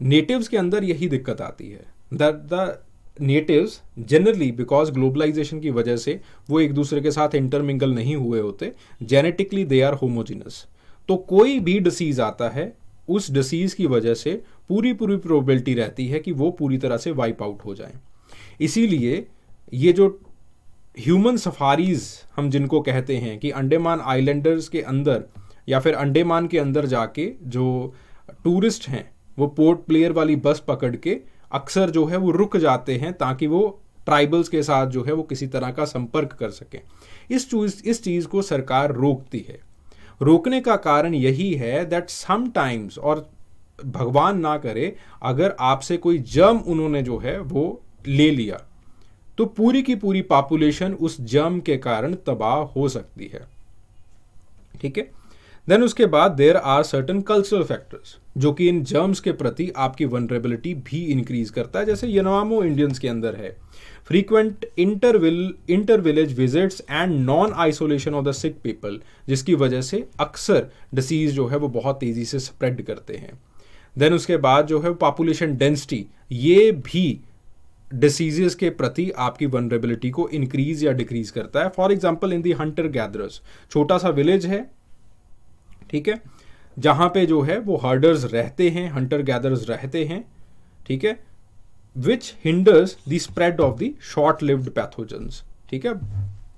नेटिव्स के अंदर यही दिक्कत आती है that the natives generally because globalization की वजह से वो एक दूसरे के साथ इंटरमिंगल नहीं हुए होते, जेनेटिकली दे आर होमोजिनस. तो कोई भी डिसीज आता है, उस डिसीज की वजह से पूरी प्रोबेबिलिटी रहती है कि वो पूरी तरह से वाइप आउट हो जाएं. इसीलिए ये जो ह्यूमन सफारीज हम जिनको कहते हैं कि अंडमान आइलैंडर्स के अंदर या फिर अंडमान के अंदर जाके जो टूरिस्ट हैं वो पोर्ट प्लेयर वाली बस पकड़ के अक्सर जो है वो रुक जाते हैं ताकि वो ट्राइबल्स के साथ जो है वो किसी तरह का संपर्क कर सकें. इस चीज़ को सरकार रोकती है. रोकने का कारण यही है दैट समटाइम्स, और भगवान ना करे अगर आपसे कोई जर्म उन्होंने जो है वो ले लिया, तो पूरी की पूरी पॉपुलेशन उस जर्म के कारण तबाह हो सकती है. ठीक है, देन उसके बाद there are certain cultural factors जो कि इन जर्म्स के प्रति आपकी वनरेबिलिटी भी इंक्रीज करता है. जैसे यनामो इंडियंस के अंदर है frequent inter village visits and non isolation of the sick people, जिसकी वजह से अक्सर डिसीज जो है वो बहुत तेजी से स्प्रेड करते हैं. देन उसके बाद जो है पॉपुलेशन डेंसिटी, ये भी डिसीजेस के प्रति आपकी वनरेबिलिटी को इंक्रीज या डिक्रीज करता है. For example in the Hunter gatherers, छोटा सा विलेज है, ठीक है, जहां पे जो है वो हर्डर्स रहते हैं, हंटर गैदरर्स रहते हैं. ठीक है, which hinders the spread of the short lived pathogens. ठीक है,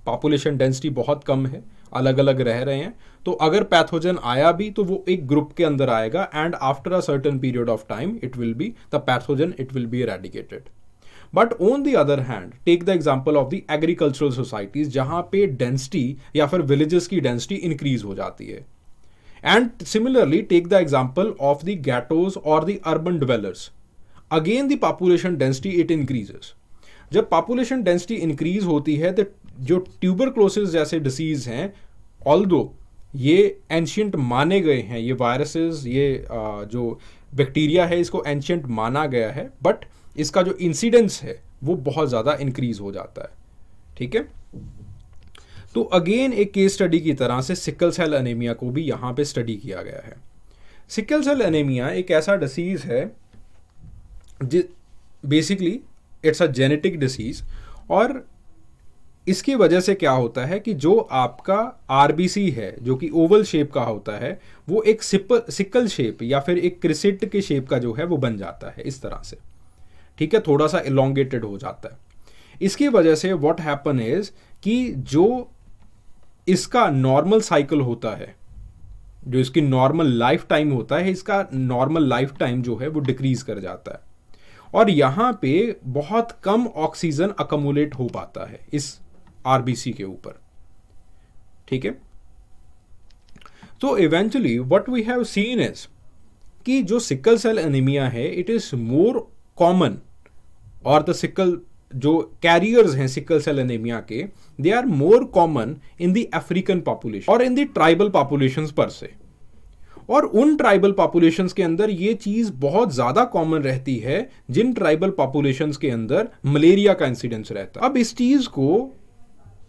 पॉपुलेशन डेंसिटी बहुत कम है, अलग अलग रह रहे हैं, तो अगर पैथोजन आया भी तो वो एक ग्रुप के अंदर आएगा and after a certain period of time it will be the pathogen, it will be eradicated. But on the other hand take the example of the agricultural societies जहां पे डेंसिटी या फिर विलेजेस की density increase हो जाती है. And similarly, take the example of the ghettos or the urban dwellers. Again, the population density it increases. जब population density increase होती है तो जो tuberculosis जैसे disease हैं, although ये ancient माने गए हैं, ये viruses, ये जो बैक्टीरिया है इसको ancient माना गया है, but इसका जो incidence है वो बहुत ज़्यादा increase हो जाता है. ठीक है, तो अगेन एक केस स्टडी की तरह से सिकल सेल एनीमिया को भी यहाँ पे स्टडी किया गया है. सिकल सेल एनीमिया एक ऐसा डिसीज है basically it's a genetic disease, और इसकी वजह से क्या होता है कि जो आपका आरबीसी है जो कि ओवल शेप का होता है, वो एक सिकल शेप या फिर एक क्रिसेट के शेप का जो है वो बन जाता है इस तरह से. ठीक है, थोड़ा सा इलोंगेटेड हो जाता है. इसकी वजह से व्हाट हैपन इज कि जो इसका नॉर्मल साइकिल होता है, जो इसकी नॉर्मल लाइफ टाइम होता है, इसका नॉर्मल लाइफ टाइम जो है वो डिक्रीज कर जाता है, और यहाँ पे बहुत कम ऑक्सीजन अकमुलेट हो पाता है इस आरबीसी के ऊपर. ठीक है, तो eventually what we have seen is कि जो सिकल सेल एनीमिया है इट इज मोर कॉमन, और द सिकल जो कैरियर्स हैं सिकल सेल एनीमिया के, they are more common in the African population और इन द ट्राइबल पॉपुलेशंस पर से. और उन ट्राइबल पॉपुलेशंस के अंदर ये चीज बहुत ज्यादा कॉमन रहती है जिन ट्राइबल पॉपुलेशंस के अंदर मलेरिया का इंसिडेंस रहता है. अब इस चीज को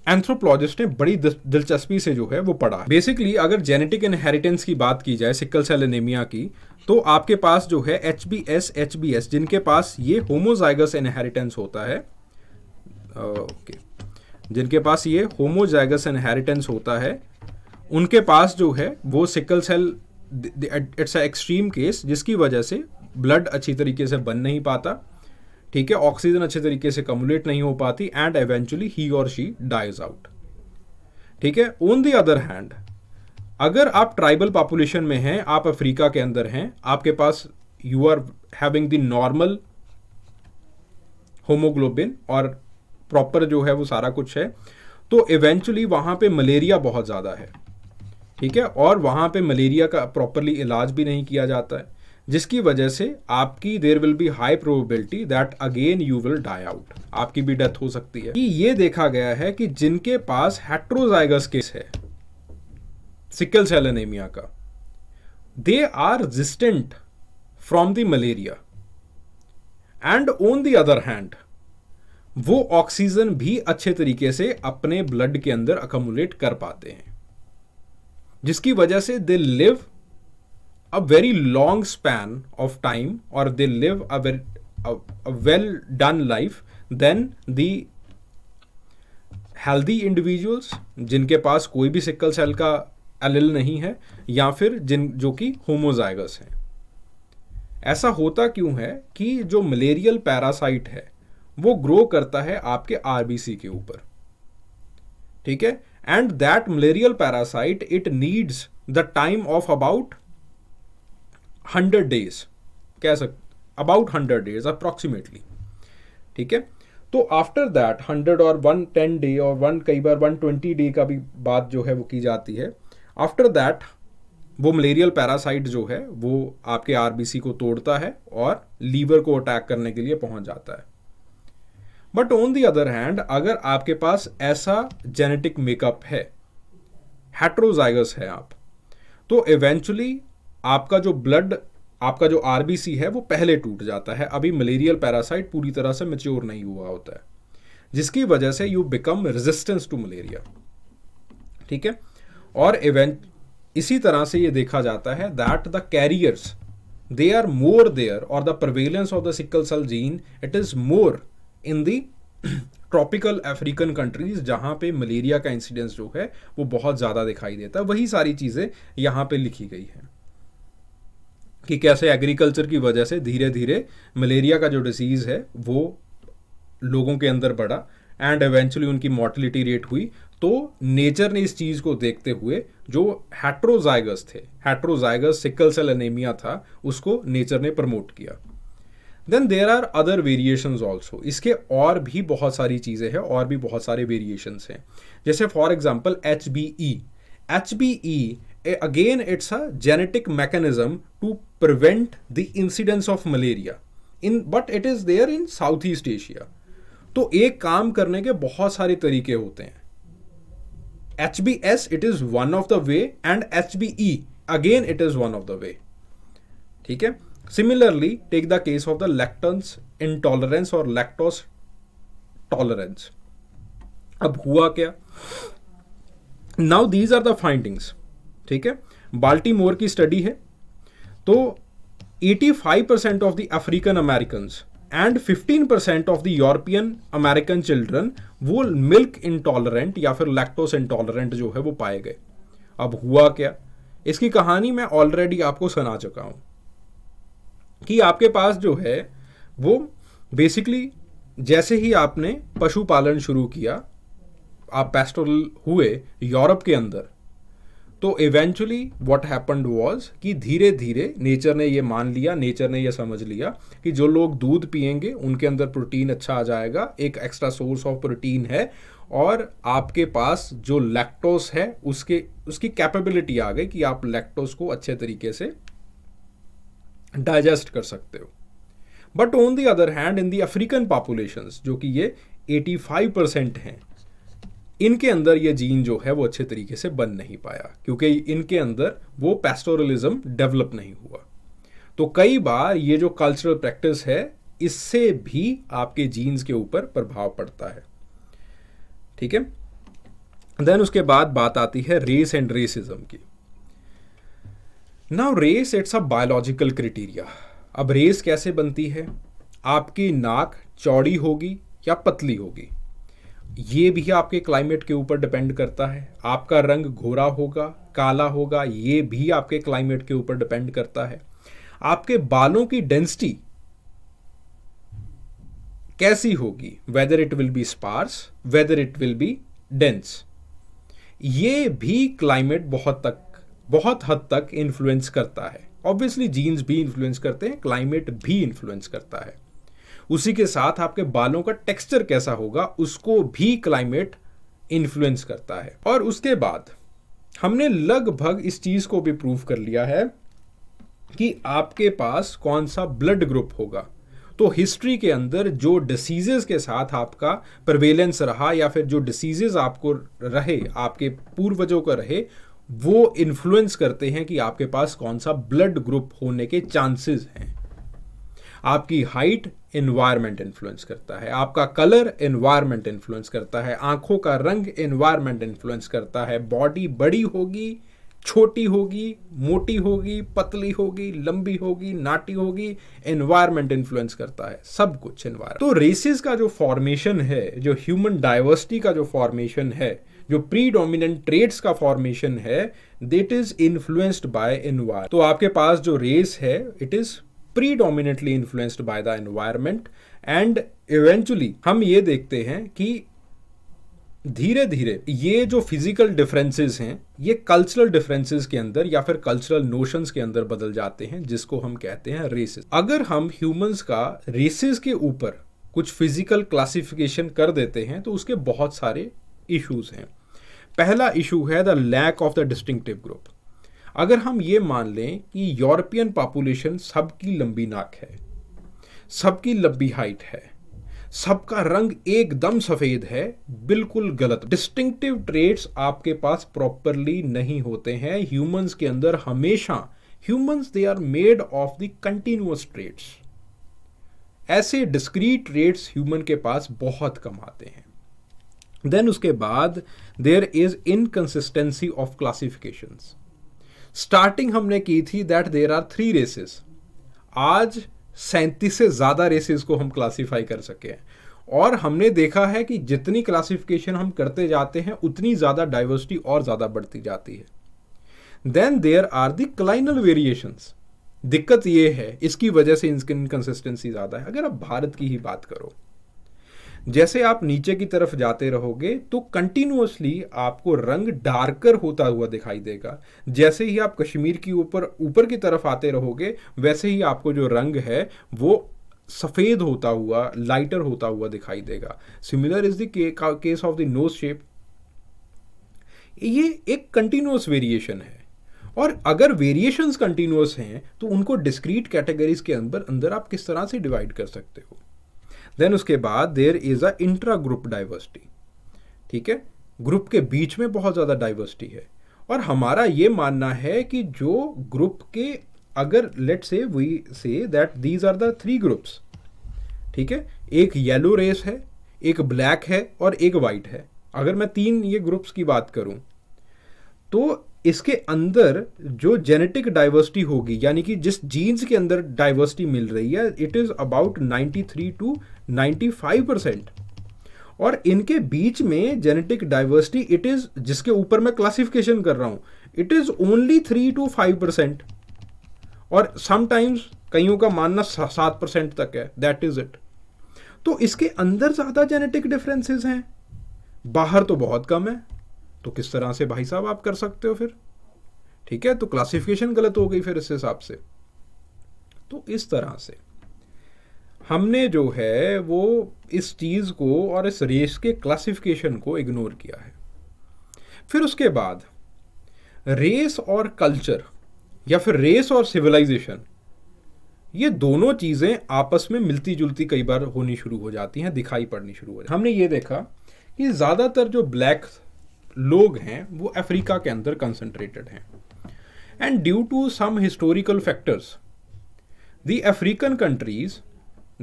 एंथ्रोपोलॉजिस्ट ने बड़ी दिलचस्पी से जो है वो पढ़ा. बेसिकली अगर जेनेटिक इनहेरिटेंस की बात की जाए सिकल सेल एनीमिया की, तो आपके पास जो है एचबीएस जिनके पास ये होमोजाइगस इनहेरिटेंस होता है, जिनके पास ये होमोजाइगस इनहेरिटेंस होता है, उनके पास जो है वो sickle cell, it's a extreme case जिसकी वजह से ब्लड अच्छी तरीके से बन नहीं पाता, ठीक है, ऑक्सीजन अच्छे तरीके से कम्युलेट नहीं हो पाती, एंड एवेंचुअली ही और शी डाइज आउट, ठीक है। ऑन द अदर हैंड, अगर आप ट्राइबल पॉपुलेशन में हैं, आप अफ्रीका के अंदर हैं, आपके पास you are having the normal haemoglobin और प्रॉपर जो है वो सारा कुछ है, तो इवेंचुअली वहाँ पे मलेरिया बहुत ज़्यादा है, ठीक है, और वहाँ पे मलेरिया का प्रॉपरली इलाज भी नहीं किया जाता है, जिसकी वजह से आपकी there will be high probability that again you will die out, आपकी भी डेथ हो सकती है। ये देखा गया है कि जिनके पास हेट्रोजाइगस केस है सिकल सेल एनीमिया का, they are resistant from the malaria, and on the other hand वो ऑक्सीजन भी अच्छे तरीके से अपने ब्लड के अंदर अकमुलेट कर पाते हैं, जिसकी वजह से they live a very long span of time, और they live a well done life than the healthy individuals जिनके पास कोई भी सिकल सेल का एलिल नहीं है, या फिर जो कि होमोजाइगस हैं। ऐसा होता क्यों है कि जो मलेरियल पैरासाइट है वो ग्रो करता है आपके आरबीसी के ऊपर, ठीक है, and that malarial parasite it needs the time of about 100 days, कह सकते अबाउट 100 days अप्रोक्सीमेटली, ठीक है। तो आफ्टर दैट 100 और 110 डे और कई बार 120 डे का भी बात जो है वो की जाती है। आफ्टर दैट वो मलेरियल पैरासाइट जो है वो आपके आरबीसी को तोड़ता है और लीवर को अटैक करने के लिए पहुंच जाता है। But on the other hand, अगर आपके पास ऐसा जेनेटिक मेकअप है, हेट्रोजाइगस है आप, तो इवेंचुअली आपका जो ब्लड, आपका जो आरबीसी है वो पहले टूट जाता है, अभी मलेरियल पैरासाइट पूरी तरह से मैच्योर नहीं हुआ होता है, जिसकी वजह से you become resistance to malaria, ठीक है। और इसी तरह से ये देखा जाता है that the carriers they are more there, और the prevalence of the sickle cell gene it is more in the tropical African countries, जहां पे मलेरिया का इंसिडेंस जो है वो बहुत ज़्यादा दिखाई देता है। वही सारी चीज़ें यहाँ पे लिखी गई हैं कि कैसे एग्रीकल्चर की वजह से धीरे धीरे मलेरिया का जो डिसीज़ है वो लोगों के अंदर बढ़ा, एंड एवेंचुअली उनकी मॉर्टेलिटी रेट हुई। तो नेचर ने इस चीज़ को देखते हुए जो हेट्रोजाइगस थे, हेट्रोजाइगस सिकल सेल एनीमिया था, उसको नेचर ने प्रमोट किया। Then there are other variations also, इसके और भी बहुत सारी चीज़ें हैं और भी बहुत सारे वेरिएशंस हैं, जैसे for example HBE again it's a genetic mechanism to prevent the incidence of malaria but it is there in Southeast Asia। तो एक काम करने के बहुत सारे तरीके होते हैं। HBS it is one of the way and HBE again it is one of the way, ठीक है। Similarly take the case of the lactose intolerance और lactose tolerance। अब हुआ क्या? Now these are the findings, ठीक है। Baltimore की study है, तो 85% of the African American and 15% of the European American children वो मिल्क इंटॉलरेंट या फिर लैक्टोस इंटॉलरेंट जो है वो पाए गए। अब हुआ क्या, इसकी कहानी मैं ऑलरेडी आपको सुना चुका हूं कि आपके पास जो है वो बेसिकली जैसे ही आपने पशुपालन शुरू किया, आप पेस्टोरल हुए यूरोप के अंदर, तो इवेंचुअली व्हाट हैपेंड वाज कि धीरे धीरे नेचर ने ये मान लिया, नेचर ने ये समझ लिया कि जो लोग दूध पिएंगे उनके अंदर प्रोटीन अच्छा आ जाएगा, एक एक्स्ट्रा सोर्स ऑफ प्रोटीन है, और आपके पास जो लैक्टोस है उसकी कैपेबिलिटी आ गई कि आप लैक्टोस को अच्छे तरीके से डाइजेस्ट कर सकते हो। But on the other hand in the African populations, जो कि ये 85% हैं, इनके अंदर ये जीन जो है वो अच्छे तरीके से बन नहीं पाया, क्योंकि इनके अंदर वो पैस्टोरलिज्म डेवलप नहीं हुआ। तो कई बार ये जो कल्चरल प्रैक्टिस है इससे भी आपके जीन्स के ऊपर प्रभाव पड़ता है, ठीक है। देन उसके बाद बात आती है रेस एंड रेसिज्म की। Now race it's a biological criteria. अब रेस कैसे बनती है? आपकी नाक चौड़ी होगी या पतली होगी। ये भी आपके क्लाइमेट के ऊपर डिपेंड करता है। आपका रंग गोरा होगा, काला होगा, ये भी आपके क्लाइमेट के ऊपर डिपेंड करता है। आपके बालों की डेंसिटी कैसी होगी, whether it will be sparse, whether it will be dense, ये भी क्लाइमेट बहुत हद तक इन्फ्लुएंस करता है। ऑब्वियसली जीन्स भी इन्फ्लुएंस करते हैं, क्लाइमेट भी इन्फ्लुएंस करता है। उसी के साथ आपके बालों का टेक्सचर कैसा होगा, उसको भी क्लाइमेट इन्फ्लुएंस करता है। और उसके बाद हमने लगभग इस चीज को भी प्रूव कर लिया है कि आपके पास कौन सा ब्लड ग्रुप होगा। तो हिस्ट्री के अंदर जो डिसीजेस के साथ आपका प्रिवेलेंस रहा, या फिर जो डिसीजेस आपको रहे, आपके पूर्वजों का रहे, वो इन्फ्लुएंस करते हैं कि आपके पास कौन सा ब्लड ग्रुप होने के चांसेस हैं। आपकी हाइट एनवायरनमेंट इन्फ्लुएंस करता है, आपका कलर एनवायरनमेंट इन्फ्लुएंस करता है, आंखों का रंग एनवायरनमेंट इन्फ्लुएंस करता है, बॉडी बड़ी होगी, छोटी होगी, मोटी होगी, पतली होगी, लंबी होगी, नाटी होगी, एनवायरनमेंट इन्फ्लुएंस करता है, सब कुछ एनवायरनमेंट। तो रेसेस का जो फॉर्मेशन है, जो ह्यूमन डाइवर्सिटी का जो फॉर्मेशन है, जो प्रीडोमिनेंट ट्रेड्स का फॉर्मेशन है, that is influenced by environment. तो आपके पास जो रेस है, it is predominantly influenced by the environment, and eventually हम ये देखते हैं कि धीरे धीरे ये जो फिजिकल डिफरेंसेस हैं, ये कल्चरल डिफरेंसेस के अंदर या फिर कल्चरल नोशंस के अंदर बदल जाते हैं, जिसको हम कहते हैं रेसेस। अगर हम ह्यूमंस का रेसेस के ऊपर कुछ फिजिकल क्लासिफिकेशन कर देते हैं तो उसके बहुत सारे इश्यूज हैं। पहला इशू है the lack of the distinctive group. अगर हम ये मान लें कि यूरोपियन पॉपुलेशन सबकी लंबी नाक है, सबकी लंबी हाइट है, सबका रंग एकदम सफेद है, बिल्कुल गलत। डिस्टिंक्टिव ट्रेट्स आपके पास प्रॉपरली नहीं होते हैं ह्यूमंस के अंदर। हमेशा humans they are made of the continuous traits. ऐसे डिस्क्रीट ट्रेट्स ह्यूमन के पास बहुत कम आते हैं। देन उसके बाद there is inconsistency of classifications. Starting हमने की थी दैट देयर आर 3 रेसेस। आज 37 से ज़्यादा रेसेस को हम क्लासीफाई कर सके हैं, और हमने देखा है कि जितनी क्लासिफिकेशन हम करते जाते हैं उतनी ज़्यादा डाइवर्सिटी और ज़्यादा बढ़ती जाती है। Then there are the clinal variations. दिक्कत ये है, इसकी वजह से इनकी इनकंसिस्टेंसी ज़्यादा है। अगर आप भारत की ही बात करो, जैसे आप नीचे की तरफ जाते रहोगे तो कंटिन्यूअसली आपको रंग डार्कर होता हुआ दिखाई देगा। जैसे ही आप कश्मीर की ऊपर की तरफ आते रहोगे, वैसे ही आपको जो रंग है वो सफ़ेद होता हुआ, लाइटर होता हुआ दिखाई देगा। Similar is the case of the nose shape. ये एक कंटिन्यूअस वेरिएशन है, और अगर वेरिएशंस कंटिन्यूअस हैं तो उनको डिस्क्रीट कैटेगरीज के अंदर आप किस तरह से डिवाइड कर सकते हो। देन उसके बाद there is a intra group diversity. ठीक है, ग्रुप के बीच में बहुत ज़्यादा डाइवर्सिटी है, और हमारा ये मानना है कि जो ग्रुप के, अगर let's say we say that these are the 3 groups. ठीक है, एक येलो रेस है, एक ब्लैक है और एक वाइट है। अगर मैं 3 ये ग्रुप्स की बात करूं तो इसके अंदर जो जेनेटिक डाइवर्सिटी होगी, यानी कि जिस जीन्स के अंदर डाइवर्सिटी मिल रही है, इट इज़ अबाउट 93 to 95%। और इनके बीच में जेनेटिक डाइवर्सिटी इट इज़, जिसके ऊपर मैं क्लासिफिकेशन कर रहा हूँ, इट इज़ ओनली 3 to 5%, और समटाइम्स कईयों का मानना 7% तक है। That is it. तो इसके अंदर ज़्यादा जेनेटिक डिफरेंसेस हैं, बाहर तो बहुत कम है। तो किस तरह से भाई साहब आप कर सकते हो फिर? ठीक है, तो क्लासिफिकेशन गलत हो गई फिर इस हिसाब से। तो इस तरह से हमने जो है वो इस चीज़ को और इस रेस के क्लासिफिकेशन को इग्नोर किया है। फिर उसके बाद रेस और कल्चर, या फिर रेस और सिविलाइजेशन, ये दोनों चीज़ें आपस में मिलती जुलती कई बार होनी शुरू हो जाती हैं, दिखाई पड़नी शुरू हो जाती हैं। हमने ये देखा कि ज़्यादातर जो ब्लैक लोग हैं वो अफ्रीका के अंदर कंसंट्रेटेड हैं, and due to some historical factors the African countries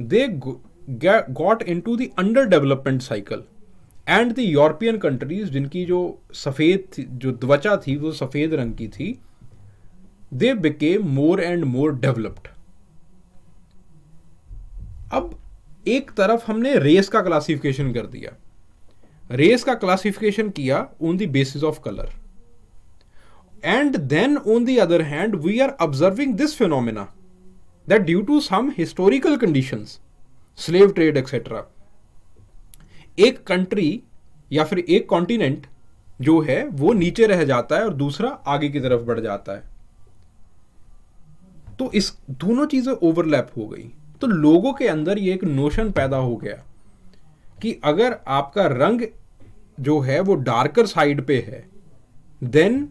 they got into the under development cycle, and the European countries जिनकी जो सफ़ेद थी, जो त्वचा थी वो सफ़ेद रंग की थी, they became more and more developed. अब एक तरफ हमने रेस का क्लासिफिकेशन कर दिया, रेस का क्लासिफिकेशन किया on the basis of colour, and then on the other hand we are observing this phenomena that due to some historical conditions, slave trade etcetera, एक कंट्री या फिर एक कॉन्टिनेंट जो है वो नीचे रह जाता है और दूसरा आगे की तरफ बढ़ जाता है। तो इस दोनों चीजें ओवरलैप हो गई, तो लोगों के अंदर ये एक नोशन पैदा हो गया कि अगर आपका रंग जो है वो डार्कर साइड पे है, देन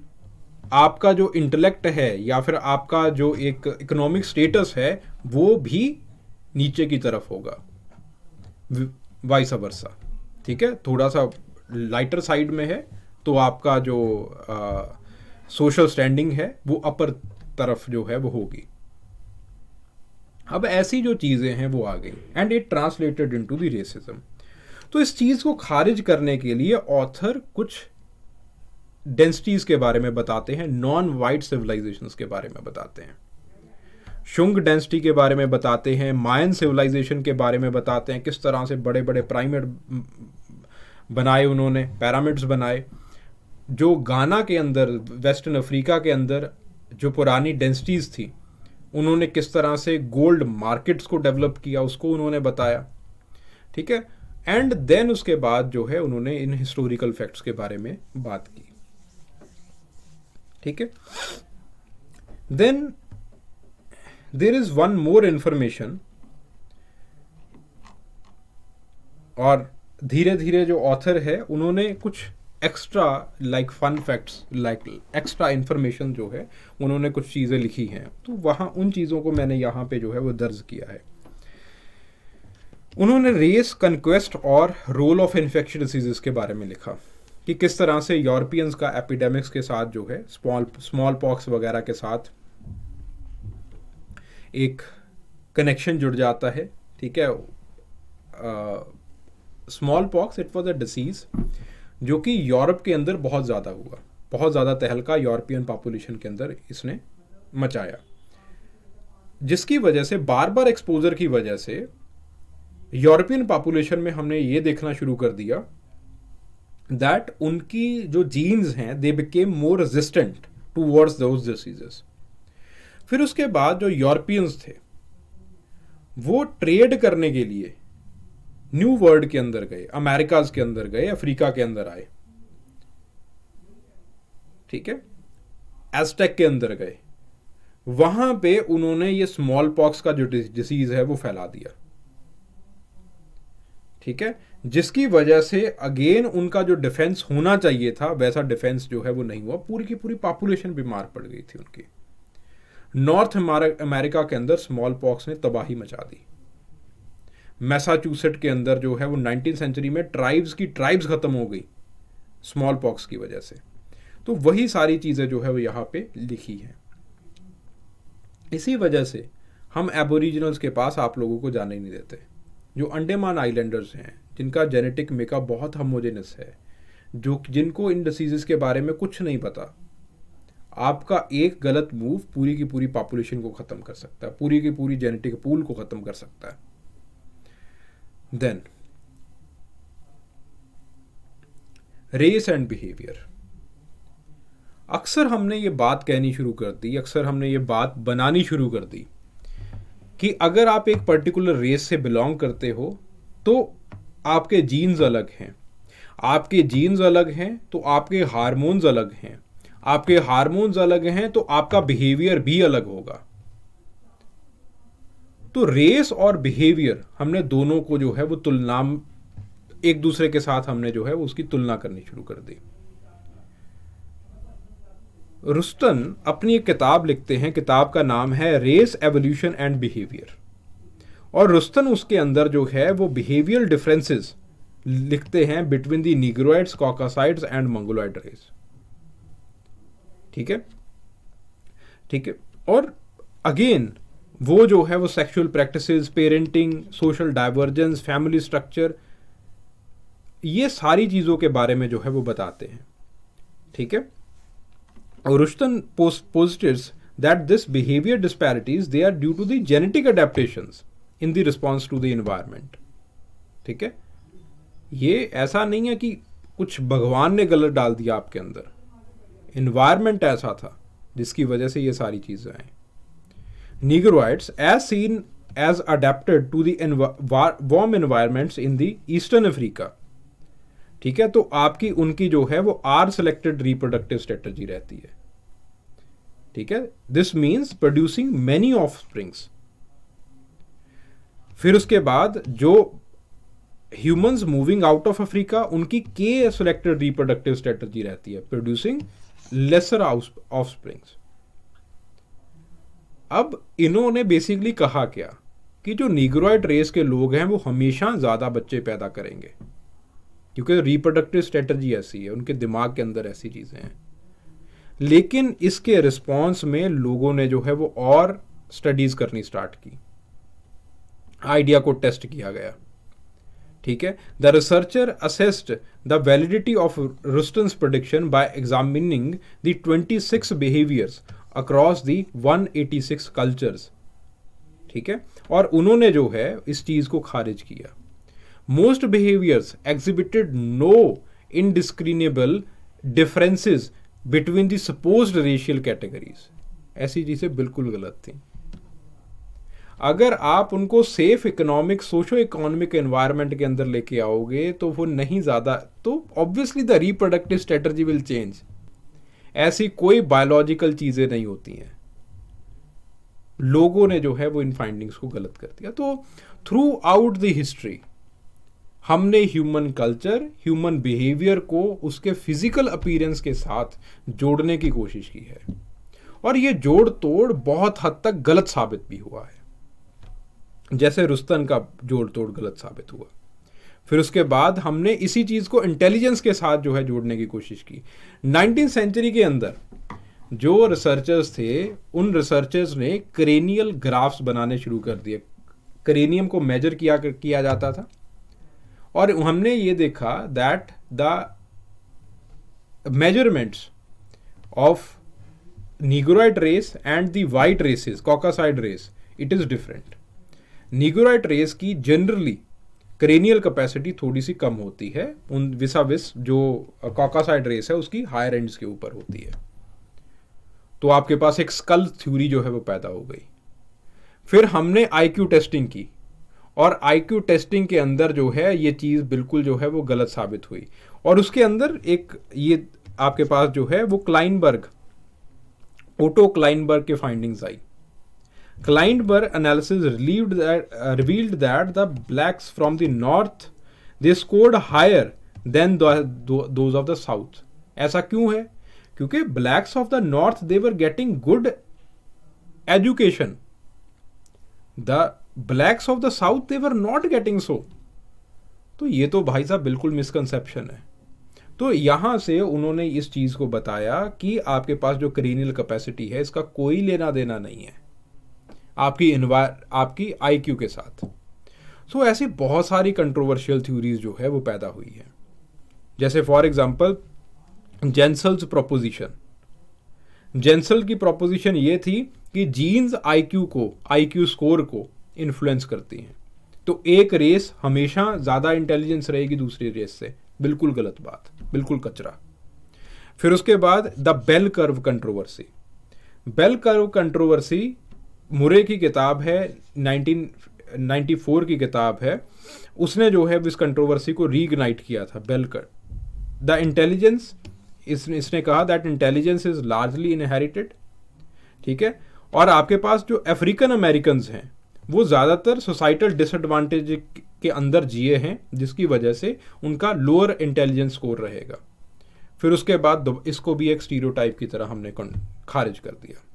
आपका जो इंटेलेक्ट है या फिर आपका जो एक इकोनॉमिक स्टेटस है वो भी नीचे की तरफ होगा, वाइस वर्सा। ठीक है, थोड़ा सा लाइटर साइड में है तो आपका जो सोशल स्टैंडिंग है वो अपर तरफ जो है वो होगी। अब ऐसी जो चीज़ें हैं वो आ गई and it translated into the racism. तो इस चीज़ को खारिज करने के लिए ऑथर कुछ डेंसिटीज के बारे में बताते हैं, नॉन वाइट सिविलाइजेशंस के बारे में बताते हैं, शुंग डेंसिटी के बारे में बताते हैं, मायन सिविलाइजेशन के बारे में बताते हैं, किस तरह से बड़े बड़े पिरामिड बनाए उन्होंने, पिरामिड्स बनाए। जो गाना के अंदर, वेस्टर्न अफ्रीका के अंदर जो पुरानी डेंसिटीज़ थी, उन्होंने किस तरह से गोल्ड मार्केट्स को डेवलप किया उसको उन्होंने बताया। ठीक है, एंड देन उसके बाद जो है उन्होंने इन हिस्टोरिकल फैक्ट्स के बारे में बात की। ठीक है, then there is one more information, और धीरे धीरे जो ऑथर है उन्होंने कुछ extra like fun facts, like extra information जो है उन्होंने कुछ चीज़ें लिखी हैं, तो वहाँ उन चीज़ों को मैंने यहाँ पे जो है वो दर्ज किया है। उन्होंने रेस, कन्क्वेस्ट और रोल ऑफ इन्फेक्शियस डिसीजेस के बारे में लिखा कि किस तरह से यूरोपियंस का एपिडेमिक्स के साथ जो है, स्मॉल पॉक्स वगैरह के साथ एक कनेक्शन जुड़ जाता है। ठीक है, small pox it was a disease जो कि यूरोप के अंदर बहुत ज़्यादा हुआ, बहुत ज़्यादा तहलका यूरोपियन पॉपुलेशन के अंदर इसने मचाया, जिसकी वजह से बार बार एक्सपोजर की वजह से यूरोपियन पॉपुलेशन में हमने ये देखना शुरू कर दिया दैट उनकी जो जीन्स हैं they became more resistant towards those diseases. फिर उसके बाद जो यूरोपियंस थे वो ट्रेड करने के लिए न्यू वर्ल्ड के अंदर गए, अमेरिकाज के अंदर गए, अफ्रीका के अंदर आए। ठीक है, एज़टेक के अंदर गए, वहां पे उन्होंने ये स्मॉल पॉक्स का जो डिसीज है वो फैला दिया। ठीक है, जिसकी वजह से अगेन उनका जो डिफेंस होना चाहिए था वैसा डिफेंस जो है वो नहीं हुआ, पूरी की पूरी पॉपुलेशन बीमार पड़ गई थी उनकी। नॉर्थ अमेरिका के अंदर स्मॉल पॉक्स ने तबाही मचा दी। मैसाचुसेट के अंदर जो है वो 19वीं सेंचुरी में ट्राइब्स खत्म हो गई स्मॉल पॉक्स की वजह से। तो वही सारी चीज़ें जो है वो यहाँ पे लिखी हैं। इसी वजह से हम एबोरिजिनल्स के पास आप लोगों को जाने नहीं देते, जो अंडमान आइलैंडर्स हैं जिनका जेनेटिक मेकअप बहुत होमोजेनस है, जो जिनको इन डिसीजेस के बारे में कुछ नहीं पता। आपका एक गलत मूव पूरी की पूरी पॉपुलेशन को ख़त्म कर सकता है, पूरी की पूरी जेनेटिक पूल को ख़त्म कर सकता है। Then race and behaviour. अक्सर हमने ये बात कहनी शुरू कर दी, अक्सर हमने ये बात बनानी शुरू कर दी कि अगर आप एक पर्टिकुलर रेस से बिलोंग करते हो तो आपके जीन्स अलग हैं, आपके जीन्स अलग हैं तो आपके हार्मोन्स अलग हैं, आपके हार्मोन्स अलग हैं तो आपका बिहेवियर भी अलग होगा। तो रेस और बिहेवियर हमने दोनों को जो है वो तुलना, एक दूसरे के साथ हमने जो है वो उसकी तुलना करनी शुरू कर दी। रुस्टन अपनी एक किताब लिखते हैं, किताब का नाम है रेस, एवोल्यूशन एंड बिहेवियर, और रुस्टन उसके अंदर जो है वो बिहेवियर डिफरेंसेस लिखते हैं between the negroids, caucasoids and mongoloid race. ठीक है, ठीक है, और अगेन वो जो है वो sexual practices, parenting, social divergence, family structure, ये सारी चीज़ों के बारे में जो है वो बताते हैं। ठीक है, और रुस्टन posits that this behavior disparities they are due to the genetic adaptations in the response to the environment. ठीक है, ये ऐसा नहीं है कि कुछ भगवान ने गलत डाल दिया आपके अंदर, इन्वायरमेंट ऐसा था जिसकी वजह से ये सारी चीज़ें आई। Negroids, as seen as adapted to the warm environments in the eastern Africa, ठीक है, तो आपकी उनकी जो है वो आर सेलेक्टेड रिप्रोडक्टिव स्ट्रेटजी रहती है, ठीक है। This means producing many of springs. फिर उसके बाद जो humans moving out of Africa, उनकी के सेलेक्टेड रिप्रोडक्टिव स्ट्रेटजी रहती है, प्रोड्यूसिंग लेसर ऑफ स्प्रिंग्स। अब इन्होंने बेसिकली कहा क्या कि जो नीग्रोइड रेस के लोग हैं वो हमेशा ज़्यादा बच्चे पैदा करेंगे, क्योंकि रिप्रोडक्टिव स्ट्रेटजी ऐसी है, उनके दिमाग के अंदर ऐसी चीज़ें हैं। लेकिन इसके रिस्पॉन्स में लोगों ने जो है वो और स्टडीज़ करनी स्टार्ट की, आइडिया को टेस्ट किया गया, ठीक है। The researcher assessed the validity of Rushton's prediction by examining the 26 behaviours across the 186 cultures, ठीक है। और उन्होंने जो है इस चीज को खारिज किया। Most behaviours exhibited no indiscriminable differences between the supposed racial categories. ऐसी चीजें बिल्कुल गलत थी। अगर आप उनको safe economic socio economic environment के अंदर लेके आओगे तो वो नहीं ज्यादा, तो obviously the reproductive strategy will change. ऐसी कोई बायोलॉजिकल चीजें नहीं होती हैं। लोगों ने जो है वो इन फाइंडिंग्स को गलत कर दिया। तो थ्रू आउट द हिस्ट्री हमने ह्यूमन कल्चर, ह्यूमन बिहेवियर को उसके फिजिकल अपीयरेंस के साथ जोड़ने की कोशिश की है, और ये जोड़ तोड़ बहुत हद तक गलत साबित भी हुआ है, जैसे रुस्तन का जोड़ तोड़ गलत साबित हुआ। फिर उसके बाद हमने इसी चीज को इंटेलिजेंस के साथ जो है जोड़ने की कोशिश की। 19th सेंचुरी के अंदर जो रिसर्चर्स थे, उन रिसर्चर्स ने क्रेनियल ग्राफ्स बनाने शुरू कर दिए। क्रेनियम को मेजर किया जाता था, और हमने ये देखा that the measurements of negroid race and the white races, caucasoid race, it is different. Negroid race की जनरली क्रेनियल कैपेसिटी थोड़ी सी कम होती है उन विसाविस जो कॉकासाइड रेस है उसकी हायर एंड्स के ऊपर होती है। तो आपके पास एक स्कल थ्योरी जो है वो पैदा हो गई। फिर हमने आईक्यू टेस्टिंग की, और आईक्यू टेस्टिंग के अंदर जो है ये चीज़ बिल्कुल जो है वो गलत साबित हुई। और उसके अंदर एक ये आपके पास जो है वो ओटो क्लाइनबर्ग के findings I. Kleinberg analysis revealed that the blacks from the north they scored higher than those of the south. ऐसा क्यों है? क्योंकि blacks of the north they were getting good education. The blacks of the south they were not getting so. तो ये तो भाई साहब बिल्कुल मिसकंसेप्शन है। तो यहां से उन्होंने इस चीज को बताया कि आपके पास जो क्रेनियल कैपेसिटी है इसका कोई लेना देना नहीं है आपकी आईक्यू के साथ। सो ऐसी बहुत सारी कंट्रोवर्शियल थ्योरीज जो है वो पैदा हुई है, जैसे फॉर एग्जांपल जेंसल्स प्रोपोजिशन। जेंसल की प्रोपोजिशन ये थी कि जीन्स आईक्यू स्कोर को इन्फ्लुएंस करती हैं, तो एक रेस हमेशा ज़्यादा इंटेलिजेंस रहेगी दूसरी रेस से। बिल्कुल गलत बात, बिल्कुल कचरा। फिर उसके बाद the bell curve controversy. Bell curve controversy Murray की किताब है, 1994 की किताब है। उसने जो है इस कंट्रोवर्सी को रीइग्नाइट किया था। बेल कर्व द इंटेलिजेंस, इसने कहा that intelligence is largely inherited, ठीक है। और आपके पास जो अफ्रीकन अमेरिकन हैं वो ज़्यादातर सोसाइटल डिसएडवांटेज के अंदर जिए हैं, जिसकी वजह से उनका लोअर इंटेलिजेंस स्कोर रहेगा। फिर उसके बाद इसको भी एक स्टीरियोटाइप की तरह हमने खारिज कर दिया।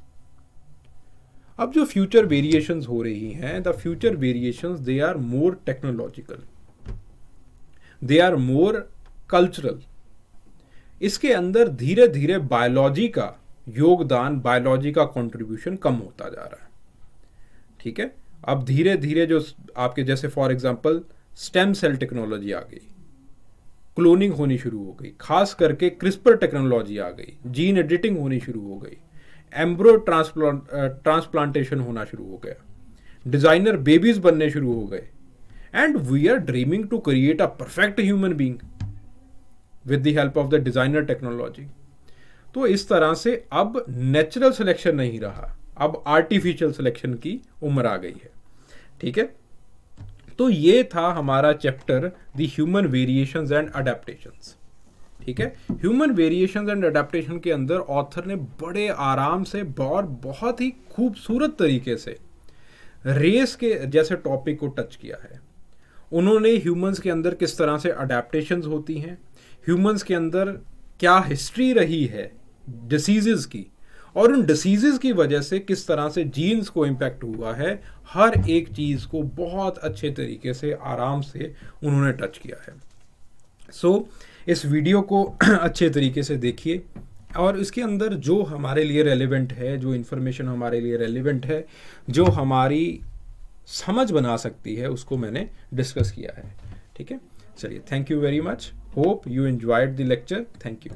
अब जो फ्यूचर वेरिएशंस हो रही हैं, the future variations they are more technological, they are more cultural. इसके अंदर धीरे धीरे बायोलॉजी का योगदान, बायोलॉजी का कंट्रीब्यूशन कम होता जा रहा है, ठीक है। अब धीरे धीरे जो आपके जैसे for example stem cell technology आ गई, क्लोनिंग होनी शुरू हो गई, खास करके क्रिस्पर टेक्नोलॉजी आ गई, जीन एडिटिंग होनी शुरू हो गई, एम्ब्रो ट्रांसप्लांटेशन होना शुरू हो गया, डिजाइनर बेबीज बनने शुरू हो गए, and we are dreaming to create a perfect human being with the help of the designer technology. तो इस तरह से अब नेचुरल सिलेक्शन नहीं रहा, अब आर्टिफिशियल सिलेक्शन की उम्र आ गई है। ठीक है, तो ये था हमारा chapter the human variations and adaptations. ठीक है, ह्यूमन वेरिएशंस एंड अडेप्टेशन के अंदर ऑथर ने बड़े आराम से और बहुत ही खूबसूरत तरीके से रेस के जैसे टॉपिक को टच किया है। उन्होंने ह्यूमंस के अंदर किस तरह से अडेप्टेशंस होती हैं, ह्यूमंस के अंदर क्या हिस्ट्री रही है डिसीजेस की, और उन डिसीजेस की वजह से किस तरह से जीन्स को इम्पैक्ट हुआ है, हर एक चीज़ को बहुत अच्छे तरीके से आराम से उन्होंने टच किया है। सो इस वीडियो को अच्छे तरीके से देखिए और इसके अंदर जो हमारे लिए रेलेवेंट है, जो इन्फॉर्मेशन हमारे लिए रेलेवेंट है, जो हमारी समझ बना सकती है, उसको मैंने डिस्कस किया है। ठीक है, चलिए, thank you very much, hope you enjoyed the lecture, thank you.